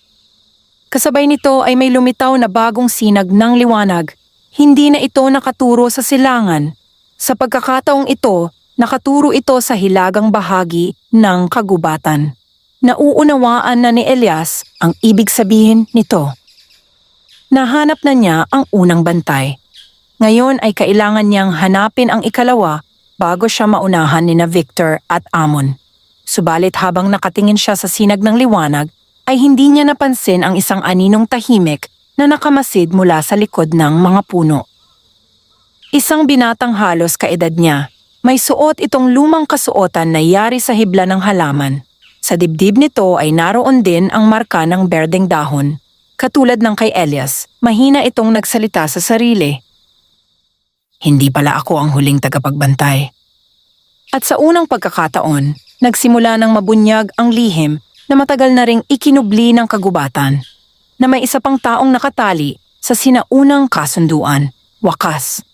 Kasabay nito ay may lumitaw na bagong sinag ng liwanag. Hindi na ito nakaturo sa silangan. Sa pagkakataong ito, nakaturo ito sa hilagang bahagi ng kagubatan. Nauunawaan na ni Elias ang ibig sabihin nito. Nahanap na niya ang unang bantay. Ngayon ay kailangan niyang hanapin ang ikalawa bago siya maunahan ni na Victor at Amon. Subalit habang nakatingin siya sa sinag ng liwanag, ay hindi niya napansin ang isang aninong tahimik na nakamasid mula sa likod ng mga puno. Isang binatang halos kaedad niya. May suot itong lumang kasuotan na yari sa hibla ng halaman. Sa dibdib nito ay naroon din ang marka ng berdeng dahon. Katulad ng kay Elias, mahina itong nagsalita sa sarili. Hindi pala ako ang huling tagapagbantay. At sa unang pagkakataon, nagsimula ng mabunyag ang lihim na matagal na ring ikinubli ng kagubatan, na may isa pang taong nakatali sa sinaunang kasunduan, wakas.